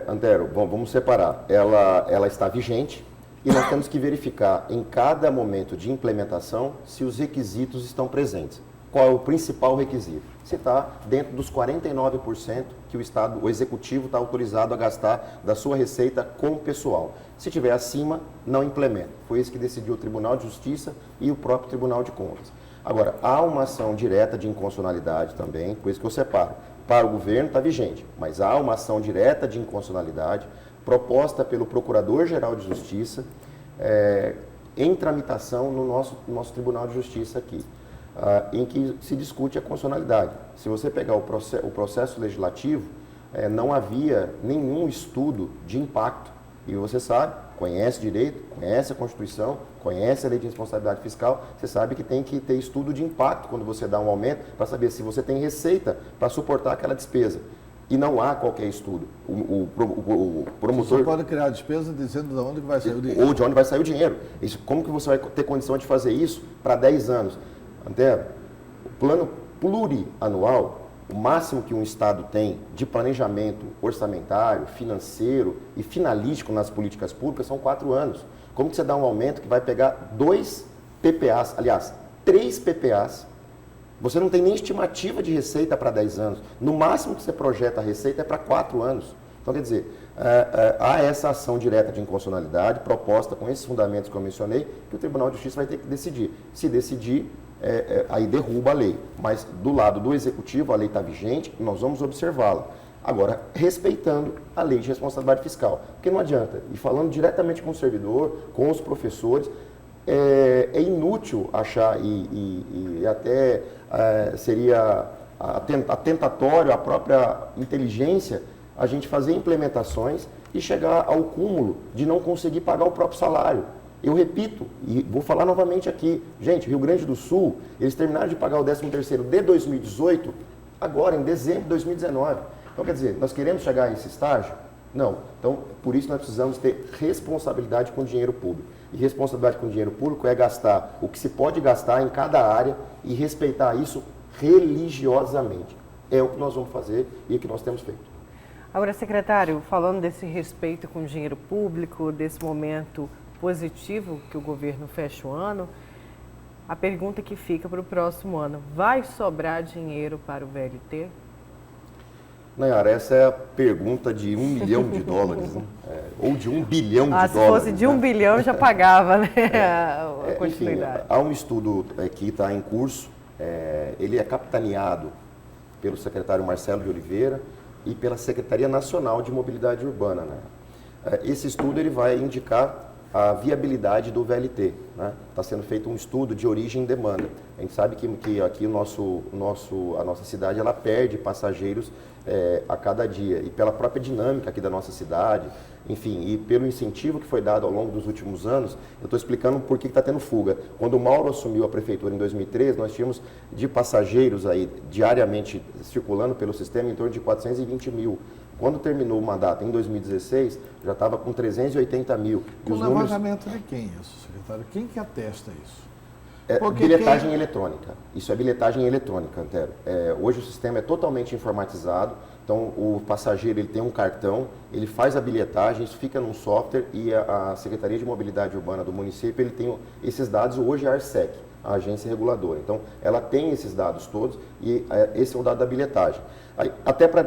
Antero, bom, vamos separar. Ela está vigente e nós temos que verificar em cada momento de implementação se os requisitos estão presentes. Qual é o principal requisito? Se está dentro dos 49% que o Executivo está autorizado a gastar da sua receita com o pessoal. Se estiver acima, não implementa. Foi isso que decidiu o Tribunal de Justiça e o próprio Tribunal de Contas. Agora, há uma ação direta de inconstitucionalidade também, por isso que eu separo. Para o governo está vigente, mas há uma ação direta de inconstitucionalidade proposta pelo Procurador-Geral de Justiça em tramitação no nosso Tribunal de Justiça aqui. Em que se discute a constitucionalidade. Se você pegar o processo legislativo, não havia nenhum estudo de impacto. E você sabe, conhece direito, conhece a Constituição, conhece a Lei de Responsabilidade Fiscal, você sabe que tem que ter estudo de impacto quando você dá um aumento, para saber se você tem receita para suportar aquela despesa. E não há qualquer estudo. O promotor... Você pode criar despesa dizendo de onde vai sair o dinheiro. Ou de onde vai sair o dinheiro. Como que você vai ter condição de fazer isso para 10 anos? Antero, o plano plurianual, o máximo que um Estado tem de planejamento orçamentário, financeiro e finalístico nas políticas públicas são 4 anos. Como que você dá um aumento que vai pegar 2 PPAs, aliás, 3 PPAs, você não tem nem estimativa de receita para 10 anos. No máximo que você projeta a receita é para 4 anos. Então, quer dizer, há essa ação direta de inconstitucionalidade proposta com esses fundamentos que eu mencionei, que o Tribunal de Justiça vai ter que decidir. Se decidir, aí derruba a lei. Mas do lado do Executivo, a lei está vigente, nós vamos observá-la. Agora, respeitando a lei de responsabilidade fiscal. Porque não adianta, e falando diretamente com o servidor, com os professores, é inútil achar e até seria atentatório à própria inteligência a gente fazer implementações e chegar ao cúmulo de não conseguir pagar o próprio salário. Eu repito, e vou falar novamente aqui, gente, Rio Grande do Sul, eles terminaram de pagar o 13º de 2018, agora em dezembro de 2019. Então, quer dizer, nós queremos chegar a esse estágio? Não. Então, por isso nós precisamos ter responsabilidade com o dinheiro público. E responsabilidade com o dinheiro público é gastar o que se pode gastar em cada área e respeitar isso religiosamente. É o que nós vamos fazer e o que nós temos feito. Agora, secretário, falando desse respeito com o dinheiro público, desse momento positivo que o governo fecha o ano, a pergunta que fica para o próximo ano, vai sobrar dinheiro para o VLT? Nayara, essa é a pergunta de $1 milhão, né? Ou de $1 bilhão de dólares. Se fosse de $1 bilhão, já pagava, né? A Enfim, continuidade. há um estudo que está em curso, ele é capitaneado pelo secretário Marcelo de Oliveira e pela Secretaria Nacional de Mobilidade Urbana, né? Esse estudo ele vai indicar a viabilidade do VLT, né? Está sendo feito um estudo de origem e demanda. A gente sabe que aqui a nossa cidade ela perde passageiros a cada dia, e pela própria dinâmica aqui da nossa cidade, enfim, e pelo incentivo que foi dado ao longo dos últimos anos. Eu estou explicando por que está tendo fuga. Quando o Mauro assumiu a prefeitura em 2013, nós tínhamos de passageiros aí diariamente circulando pelo sistema em torno de 420 mil. Quando terminou o mandato, em 2016, já estava com 380 mil. Com levantamento de quem isso, secretário? Quem que atesta isso? Bilhetagem eletrônica. Isso é bilhetagem eletrônica, Antero. Hoje o sistema é totalmente informatizado, então o passageiro ele tem um cartão, ele faz a bilhetagem, isso fica num software e a Secretaria de Mobilidade Urbana do município ele tem esses dados, hoje é a ARSEC, a agência reguladora. Então ela tem esses dados todos e esse é o dado da bilhetagem. Até para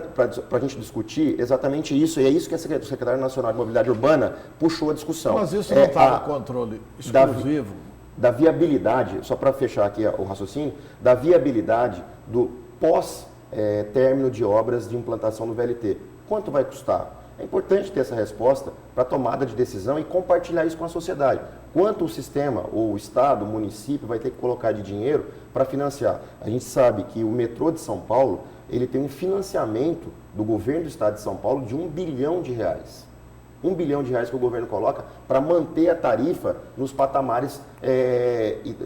a gente discutir exatamente isso, e é isso que a Secretaria Nacional de Mobilidade Urbana puxou a discussão. Mas isso não está no controle exclusivo? Da viabilidade, só para fechar aqui o raciocínio, da viabilidade do pós-término de obras de implantação do VLT. Quanto vai custar? É importante ter essa resposta para tomada de decisão e compartilhar isso com a sociedade. Quanto o sistema, ou o Estado, o município, vai ter que colocar de dinheiro para financiar? A gente sabe que o metrô de São Paulo, ele tem um financiamento do governo do Estado de São Paulo de R$1 bilhão. R$1 bilhão que o governo coloca para manter a tarifa nos patamares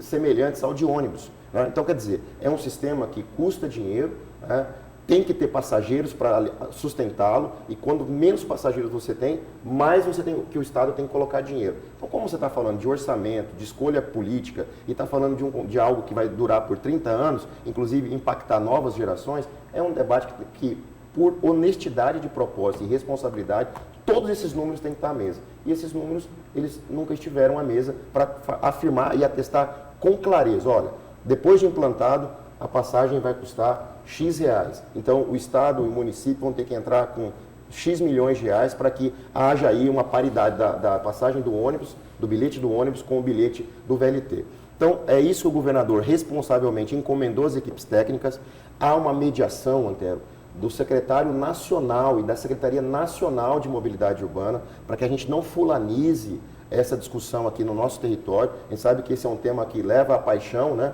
semelhantes ao de ônibus, né? Então, quer dizer, é um sistema que custa dinheiro, né? Tem que ter passageiros para sustentá-lo, e quando menos passageiros você tem, mais que o Estado tem que colocar dinheiro. Então, como você está falando de orçamento, de escolha política, e está falando de algo que vai durar por 30 anos, inclusive impactar novas gerações, é um debate que por honestidade de propósito e responsabilidade, todos esses números têm que estar à mesa. E esses números, eles nunca estiveram à mesa para afirmar e atestar com clareza. Olha, depois de implantado, a passagem vai custar X reais. Então, o Estado e o município vão ter que entrar com X milhões de reais para que haja aí uma paridade da passagem do ônibus, do bilhete do ônibus com o bilhete do VLT. Então, é isso que o governador responsavelmente encomendou às equipes técnicas. Há uma mediação, Antero, do secretário nacional e da Secretaria Nacional de Mobilidade Urbana, para que a gente não fulanize essa discussão aqui no nosso território. A gente sabe que esse é um tema que leva à paixão, né?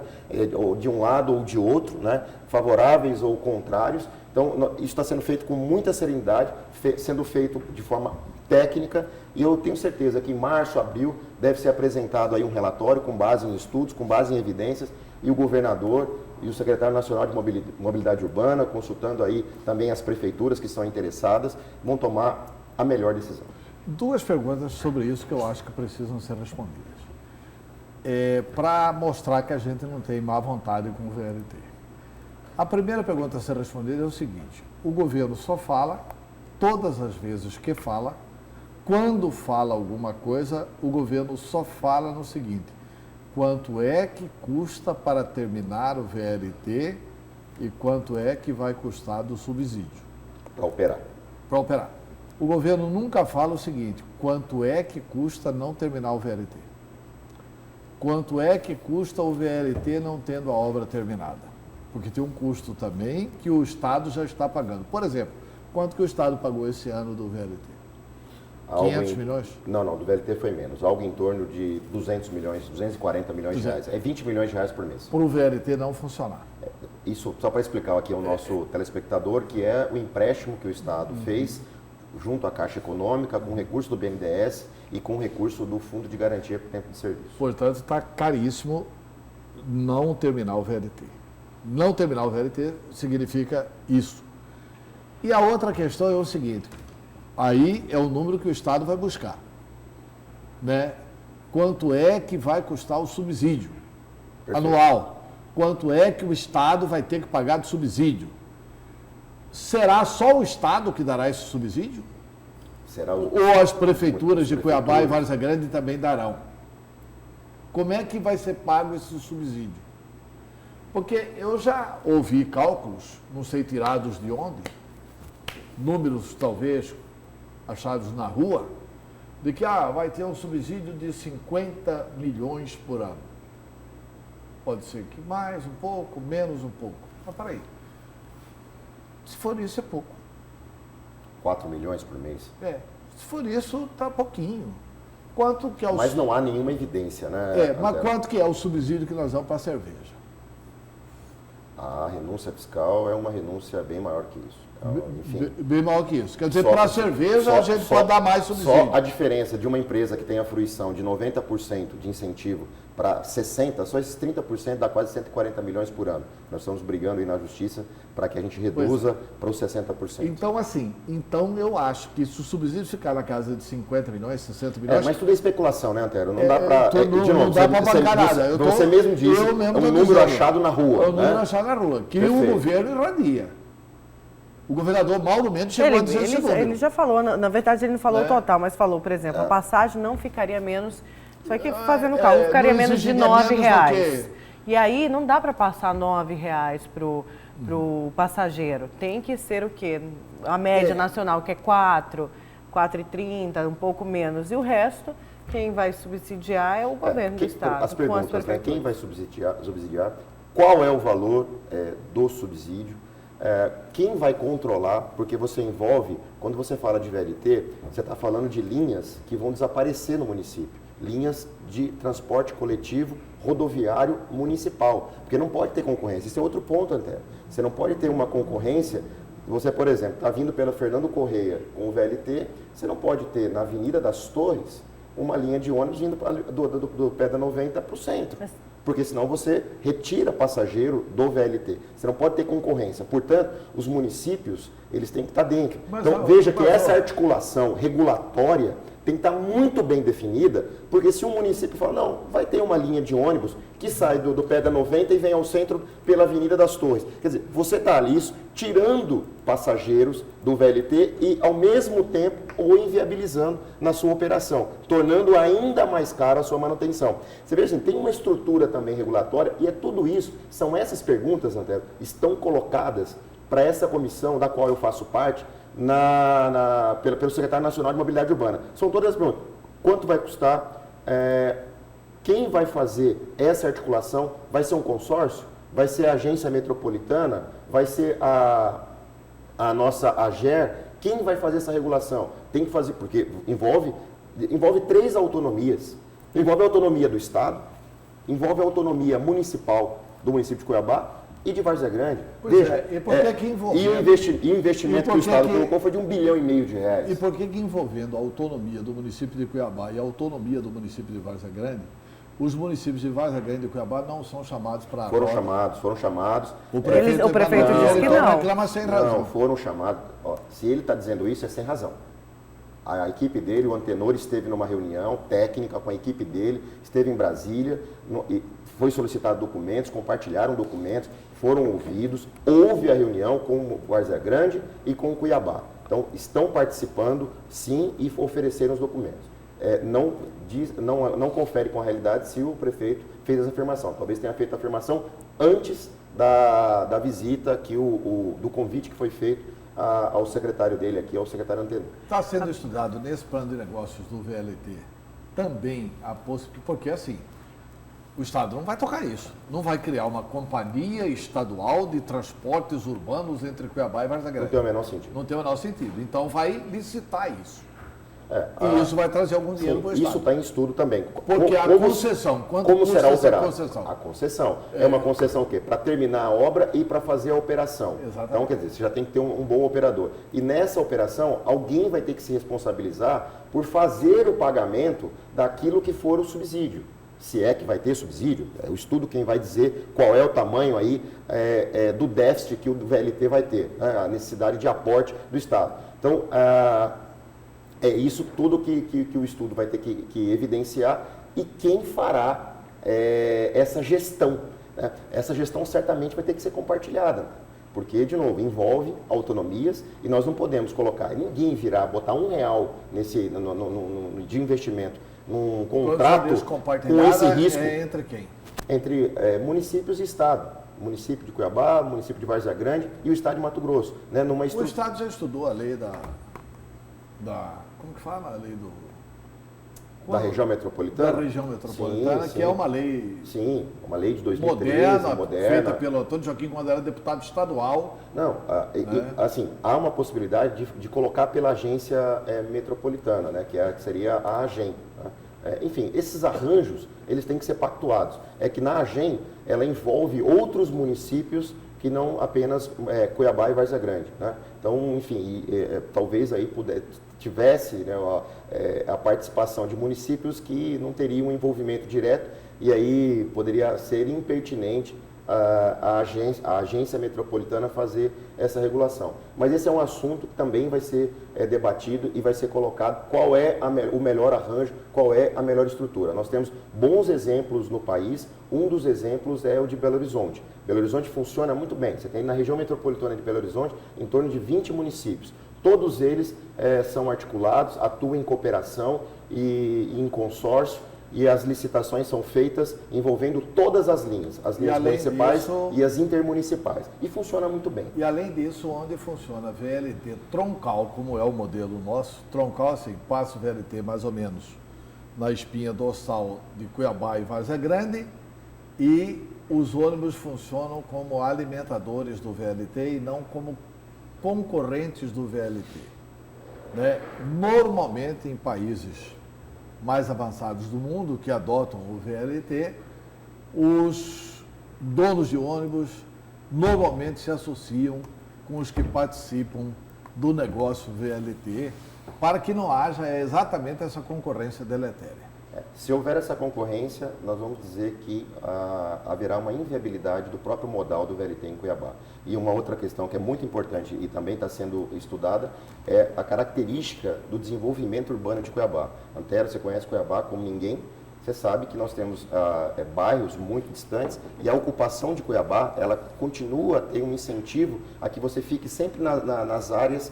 De um lado ou de outro, né? Favoráveis ou contrários. Então, isso está sendo feito com muita serenidade, sendo feito de forma técnica, e eu tenho certeza que em março, abril, deve ser apresentado aí um relatório com base em estudos, com base em evidências, e o governador e o secretário nacional de Mobilidade Urbana, consultando aí também as prefeituras que são interessadas, vão tomar a melhor decisão. Duas perguntas sobre isso que eu acho que precisam ser respondidas. Para mostrar que a gente não tem má vontade com o VLT. A primeira pergunta a ser respondida é o seguinte: o governo só fala, todas as vezes que fala, quando fala alguma coisa, o governo só fala no seguinte: quanto é que custa para terminar o VLT e quanto é que vai custar do subsídio? Para operar. Para operar. O governo nunca fala o seguinte: quanto é que custa não terminar o VLT? Quanto é que custa o VLT não tendo a obra terminada? Porque tem um custo também que o Estado já está pagando. Por exemplo, quanto que o Estado pagou esse ano do VLT? 500 milhões? Não, do VLT foi menos. Algo em torno de 200 milhões, 240 milhões de reais. É 20 milhões de reais por mês. Para o VLT não funcionar. Isso, só para explicar aqui ao nosso telespectador, que é o empréstimo que o Estado fez junto à Caixa Econômica, com recurso do BNDES e com recurso do Fundo de Garantia por Tempo de Serviço. Portanto, está caríssimo não terminar o VLT. Não terminar o VLT significa isso. E a outra questão é o seguinte: aí é o número que o Estado vai buscar, né? Quanto é que vai custar o subsídio anual? quanto é que o Estado vai ter que pagar de subsídio. Será só o Estado que dará esse subsídio? Ou as prefeituras de Cuiabá e Várzea Grande também darão? Como é que vai ser pago esse subsídio? Porque eu já ouvi cálculos, não sei tirados de onde, números talvez achados na rua, de que vai ter um subsídio de 50 milhões por ano. Pode ser que mais um pouco, menos um pouco. Mas peraí, se for isso é pouco. 4 milhões por mês? Se for isso, está pouquinho. Quanto que é o... Mas não há nenhuma evidência, né? Mas quanto que é o subsídio que nós damos para a cerveja? A renúncia fiscal é uma renúncia bem maior que isso. Enfim, bem maior que isso. Quer dizer, para a cerveja a gente pode dar mais subsídio. Só a diferença de uma empresa que tem a fruição de 90% de incentivo para 60%, só esses 30% dá quase 140 milhões por ano. Nós estamos brigando aí na justiça para que a gente reduza para os 60%. Então, eu acho que se o subsídio ficar na casa de 50 milhões, 60 milhões... Mas tudo é especulação, né, Antero? Não dá para... Não dá para bancar nada. Você mesmo disse, é um número achado na rua. É um número achado na rua, que o governo irradia. O governador Mauro Mendes chegou a dizer esse número. Ele já falou, na verdade ele não falou o total, mas falou, por exemplo, a passagem não ficaria menos, só que fazendo cálculo, ficaria menos de R$9. E aí não dá para passar R$9 pro passageiro. Tem que ser o quê? A média nacional, que é 4,30, um pouco menos. E o resto, quem vai subsidiar é o governo do Estado. As perguntas, né? Quem vai subsidiar? Qual é o valor do subsídio? Quem vai controlar? Porque você envolve, quando você fala de VLT, você está falando de linhas que vão desaparecer no município. Linhas de transporte coletivo rodoviário municipal. Porque não pode ter concorrência. Esse é outro ponto, Antero. Você não pode ter uma concorrência. Você, por exemplo, está vindo pela Fernando Correia com o VLT, você não pode ter na Avenida das Torres uma linha de ônibus indo do pé da 90 para o centro. Porque senão você retira passageiro do VLT. Você não pode ter concorrência. Portanto, os municípios, eles têm que estar dentro. Então, veja que essa articulação regulatória tem que estar muito bem definida, porque se um município fala, não, vai ter uma linha de ônibus que sai do pé da 90 e vem ao centro pela Avenida das Torres. Quer dizer, você está ali tirando passageiros do VLT e, ao mesmo tempo, o inviabilizando na sua operação, tornando ainda mais cara a sua manutenção. Você vê assim, tem uma estrutura também regulatória e é tudo isso, são essas perguntas, Antero, estão colocadas para essa comissão da qual eu faço parte, pelo Secretário Nacional de Mobilidade Urbana. São todas as perguntas. Quanto vai custar? Quem vai fazer essa articulação? Vai ser um consórcio? Vai ser a agência metropolitana? Vai ser a nossa AGER? Quem vai fazer essa regulação? Tem que fazer, porque envolve 3 autonomias. Envolve a autonomia do Estado, envolve a autonomia municipal do município de Cuiabá e de Várzea Grande. Veja, e por que envolvendo? E o investimento que o Estado colocou foi de R$1,5 bilhão de reais. E por que envolvendo a autonomia do município de Cuiabá e a autonomia do município de Várzea Grande, os municípios de Várzea Grande e Cuiabá não são chamados para... Foram chamados. O prefeito disse que não. Reclama sem razão. Não, foram chamados. Se ele está dizendo isso, é sem razão. A equipe dele, o Antenor, esteve numa reunião técnica com a equipe dele, esteve em Brasília, foi solicitado documentos, compartilharam documentos, foram ouvidos, houve a reunião com Várzea Grande e com Cuiabá. Então, estão participando, sim, e ofereceram os documentos. Não confere com a realidade se o prefeito fez essa afirmação. Talvez tenha feito a afirmação antes da visita, do convite que foi feito ao secretário dele aqui, ao secretário Antenor. Está sendo estudado nesse plano de negócios do VLT também a possibilidade, porque assim, o Estado não vai tocar isso, não vai criar uma companhia estadual de transportes urbanos entre Cuiabá e Várzea Grande. Não tem o menor sentido. Não tem o menor sentido. Então vai licitar isso. E isso vai trazer algum dinheiro para o Estado. Isso está em estudo também. Porque a concessão, quanto como será operada? Concessão? A concessão. É uma concessão o quê? Para terminar a obra e para fazer a operação. Exatamente. Então, quer dizer, você já tem que ter um bom operador. E nessa operação, alguém vai ter que se responsabilizar por fazer o pagamento daquilo que for o subsídio. Se é que vai ter subsídio, o estudo quem vai dizer qual é o tamanho aí do déficit que o VLT vai ter, a necessidade de aporte do Estado. Então, é isso tudo que o estudo vai ter que evidenciar e quem fará essa gestão. né? Essa gestão certamente vai ter que ser compartilhada, porque, de novo, envolve autonomias e nós não podemos colocar, ninguém virá botar R$1 de investimento num contrato com esse risco. Entre quem? Entre municípios e Estado. Município de Cuiabá, município de Várzea Grande e o Estado de Mato Grosso. Né? O Estado já estudou a lei da como que fala? A lei da região metropolitana? Da região metropolitana, sim, que é uma lei... Sim, uma lei de 2013, moderna. Feita pelo Antônio Joaquim quando era deputado estadual. Não, assim, há uma possibilidade de colocar pela agência metropolitana, né, que seria a AGEM. Né? Enfim, esses arranjos, eles têm que ser pactuados. É que na AGEM, ela envolve outros municípios que não apenas Cuiabá e Várzea Grande. Né? Então, enfim, talvez aí tivesse, né, a participação de municípios que não teriam envolvimento direto e aí poderia ser impertinente a agência metropolitana fazer essa regulação. Mas esse é um assunto que também vai ser debatido e vai ser colocado qual é o melhor arranjo, qual é a melhor estrutura. Nós temos bons exemplos no país, um dos exemplos é o de Belo Horizonte. Belo Horizonte funciona muito bem, você tem na região metropolitana de Belo Horizonte em torno de 20 municípios. Todos eles são articulados, atuam em cooperação e em consórcio, e as licitações são feitas envolvendo todas as linhas municipais e as intermunicipais. E funciona muito bem. E além disso, onde funciona VLT troncal, como é o modelo nosso, troncal assim, passa o VLT mais ou menos na espinha dorsal de Cuiabá e Várzea Grande, e os ônibus funcionam como alimentadores do VLT e não como concorrentes do VLT. Né? Normalmente, em países mais avançados do mundo que adotam o VLT, os donos de ônibus normalmente se associam com os que participam do negócio VLT para que não haja exatamente essa concorrência deletéria. Se houver essa concorrência, nós vamos dizer que haverá uma inviabilidade do próprio modal do VLT em Cuiabá. E uma outra questão que é muito importante e também está sendo estudada é a característica do desenvolvimento urbano de Cuiabá. Antero, você conhece Cuiabá como ninguém, você sabe que nós temos bairros muito distantes e a ocupação de Cuiabá, ela continua a ter um incentivo a que você fique sempre nas áreas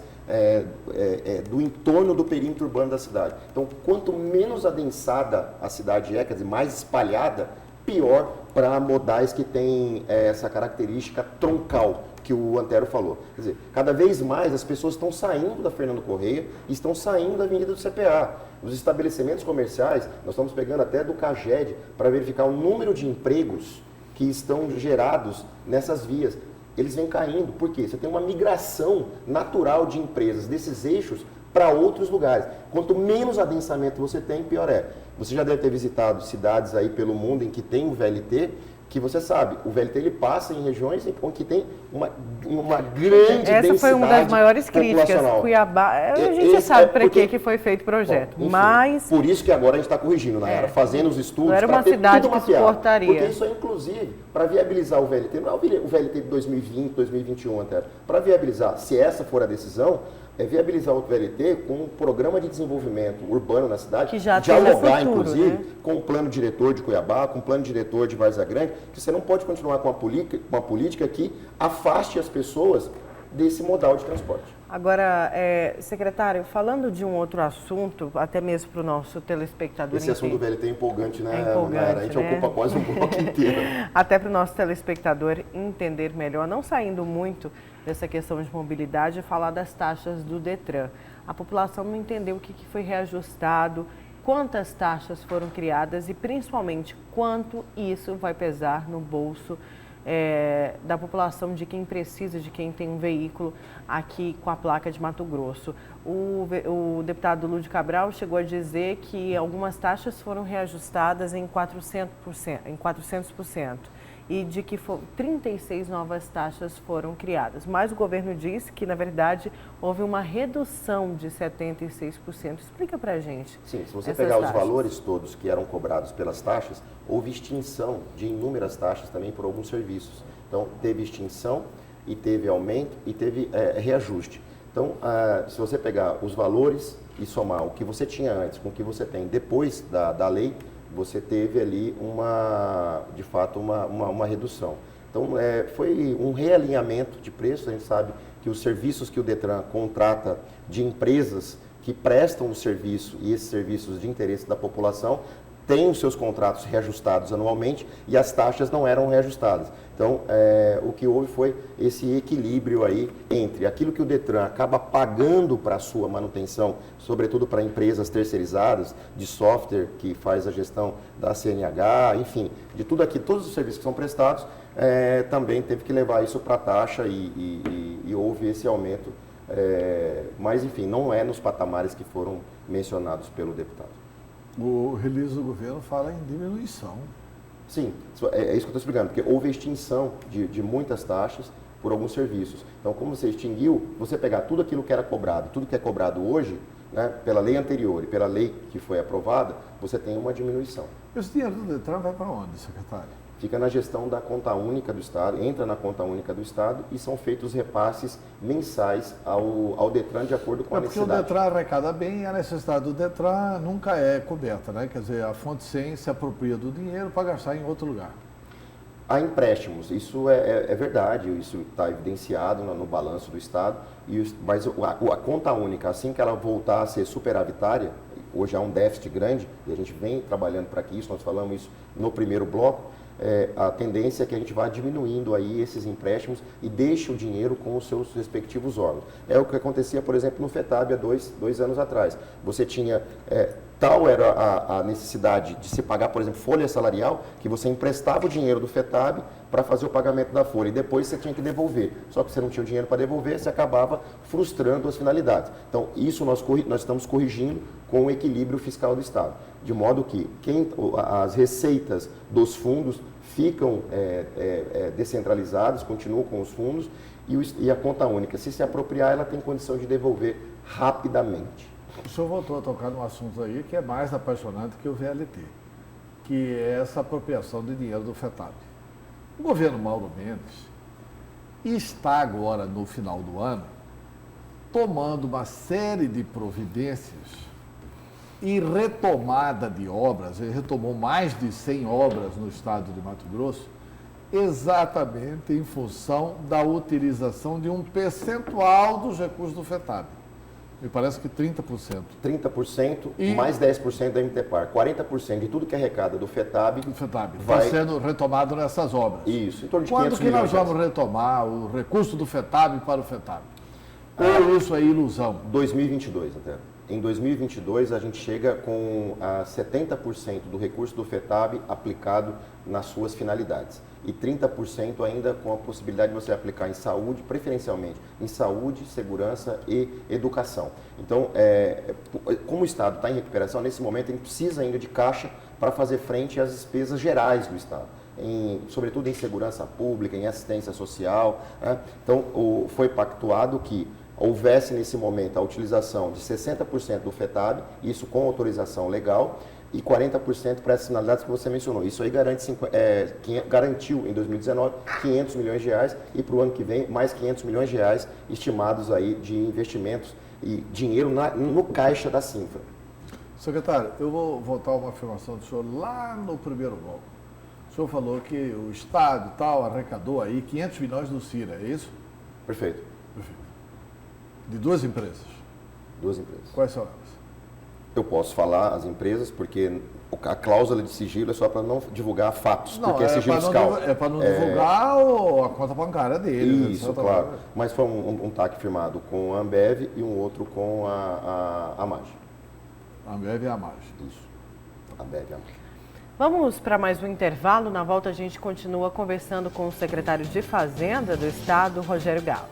do entorno do perímetro urbano da cidade. Então, quanto menos adensada a cidade é, quer dizer, mais espalhada, pior para modais que têm essa característica troncal que o Antero falou. Quer dizer, cada vez mais as pessoas estão saindo da Fernando Correia e estão saindo da Avenida do CPA. Os estabelecimentos comerciais, nós estamos pegando até do CAGED para verificar o número de empregos que estão gerados nessas vias. Eles vêm caindo, por quê? Você tem uma migração natural de empresas desses eixos para outros lugares. Quanto menos adensamento você tem, pior é. Você já deve ter visitado cidades aí pelo mundo em que tem o VLT, que você sabe, o VLT ele passa em regiões em que tem uma grande densidade. Essa foi uma das maiores críticas. Cuiabá, a gente sabe para que foi feito o projeto. Bom, enfim, mas por isso que agora a gente está corrigindo, Nayara, fazendo os estudos para ter tudo mapeado. Porque isso é, inclusive, para viabilizar o VLT, não é o VLT de 2020, 2021 até, para viabilizar, se essa for a decisão, viabilizar o VLT com um programa de desenvolvimento urbano na cidade, que já dialogar, futuro, inclusive, né? Com o plano diretor de Cuiabá, com o plano diretor de Várzea Grande, que você não pode continuar com uma política que afaste as pessoas desse modal de transporte. Agora, secretário, falando de um outro assunto, até mesmo para o nosso telespectador... Esse assunto do VLT é empolgante, né? É empolgante, a gente ocupa quase um bloco inteiro. Até para o nosso telespectador entender melhor, não saindo muito dessa questão de mobilidade, falar das taxas do Detran. A população não entendeu o que foi reajustado, quantas taxas foram criadas e, principalmente, quanto isso vai pesar no bolso da população, de quem precisa, de quem tem um veículo aqui com a placa de Mato Grosso. O deputado Lúdio Cabral chegou a dizer que algumas taxas foram reajustadas em 400%, e de que 36 novas taxas foram criadas. Mas o governo disse que, na verdade, houve uma redução de 76%. Explica para a gente. Sim, se você pegar os valores todos que eram cobrados pelas taxas, houve extinção de inúmeras taxas também por alguns serviços. Então, teve extinção e teve aumento e teve reajuste. Então, se você pegar os valores e somar o que você tinha antes com o que você tem depois da lei, você teve ali de fato, uma redução. Então, foi um realinhamento de preços. A gente sabe que os serviços que o Detran contrata de empresas que prestam o serviço e esses serviços de interesse da população têm os seus contratos reajustados anualmente e as taxas não eram reajustadas. Então, o que houve foi esse equilíbrio aí entre aquilo que o Detran acaba pagando para a sua manutenção, sobretudo para empresas terceirizadas de software que faz a gestão da CNH, enfim, de tudo aqui, todos os serviços que são prestados, também teve que levar isso para a taxa e houve esse aumento. Mas, enfim, não é nos patamares que foram mencionados pelo deputado. O release do governo fala em diminuição. Sim, é isso que eu estou explicando, porque houve extinção de muitas taxas por alguns serviços. Então, como você extinguiu, você pegar tudo aquilo que era cobrado, tudo que é cobrado hoje, né, pela lei anterior e pela lei que foi aprovada, você tem uma diminuição. Esse dinheiro do Detran vai para onde, secretário? Fica na gestão da conta única do Estado, entra na conta única do Estado e são feitos repasses mensais ao Detran de acordo com a necessidade. Porque o Detran arrecada bem e a necessidade do Detran nunca é coberta, né? Quer dizer, a fonte 100 se apropria do dinheiro para gastar em outro lugar. Há empréstimos, isso é verdade, isso está evidenciado no balanço do Estado, mas a conta única, assim que ela voltar a ser superavitária, hoje há um déficit grande e a gente vem trabalhando para que isso, nós falamos isso no primeiro bloco, a tendência é que a gente vá diminuindo aí esses empréstimos e deixe o dinheiro com os seus respectivos órgãos. É o que acontecia, por exemplo, no FETAB há dois anos atrás. Você tinha, tal era a necessidade de se pagar, por exemplo, folha salarial, que você emprestava o dinheiro do FETAB para fazer o pagamento da folha e depois você tinha que devolver. Só que você não tinha o dinheiro para devolver, você acabava frustrando as finalidades. Então, isso nós estamos corrigindo com o equilíbrio fiscal do Estado. De modo que as receitas dos fundos ficam descentralizadas, continuam com os fundos e a conta única, se apropriar, ela tem condição de devolver rapidamente. O senhor voltou a tocar num assunto aí que é mais apaixonante que o VLT, que é essa apropriação de dinheiro do FETAB. O governo Mauro Mendes está agora, no final do ano, tomando uma série de providências e retomada de obras, ele retomou mais de 100 obras no estado de Mato Grosso, exatamente em função da utilização de um percentual dos recursos do FETAB. Me parece que 30%. 30% mais 10% da MTPAR. 40% de tudo que é arrecada do FETAB vai sendo retomado nessas obras. Isso, em torno de Quando 500 que milhões. Nós vamos retomar o recurso do FETAB para o FETAB? Ou isso é ilusão? 2022, até. Em 2022, a gente chega com 70% do recurso do FETAB aplicado nas suas finalidades. E 30% ainda com a possibilidade de você aplicar em saúde, preferencialmente em saúde, segurança e educação. Então, como o Estado está em recuperação, nesse momento a gente precisa ainda de caixa para fazer frente às despesas gerais do Estado. Sobretudo em segurança pública, em assistência social. Né? Então, foi pactuado que houvesse nesse momento a utilização de 60% do FETAB, isso com autorização legal, e 40% para essas finalidades que você mencionou. Isso aí garantiu em 2019 500 milhões de reais e para o ano que vem mais 500 milhões de reais estimados aí de investimentos e dinheiro no caixa da Sinfra. Secretário, eu vou voltar a uma afirmação do senhor lá no primeiro bloco. O senhor falou que o Estado e tal arrecadou aí 500 milhões do CIRA, é isso? Perfeito. Perfeito. De duas empresas? Duas empresas. Quais são elas? Eu posso falar as empresas, porque a cláusula de sigilo é só para não divulgar fatos, porque é sigilo fiscal. É para não divulgar a conta bancária deles. Isso, claro. Mas foi um TAC firmado com a Ambev e um outro com a AMAG. A Ambev e a AMAG. Isso, a Ambev e a AMAG. Vamos para mais um intervalo. Na volta a gente continua conversando com o secretário de Fazenda do Estado, Rogério Galo.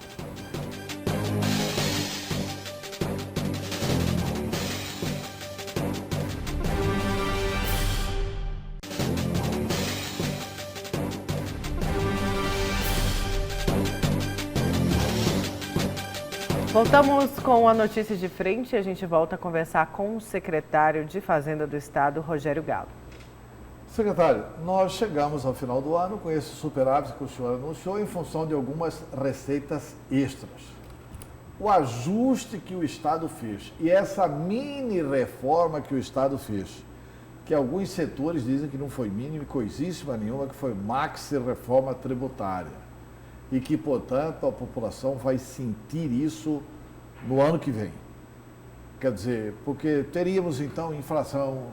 Voltamos com a notícia de frente e a gente volta a conversar com o secretário de Fazenda do Estado, Rogério Galo. Secretário, nós chegamos ao final do ano com esse superávit que o senhor anunciou em função de algumas receitas extras. O ajuste que o Estado fez e essa mini reforma que o Estado fez que alguns setores dizem que não foi mínima e coisíssima nenhuma, que foi maxi reforma tributária. E que, portanto, a população vai sentir isso no ano que vem. Quer dizer, porque teríamos, então, inflação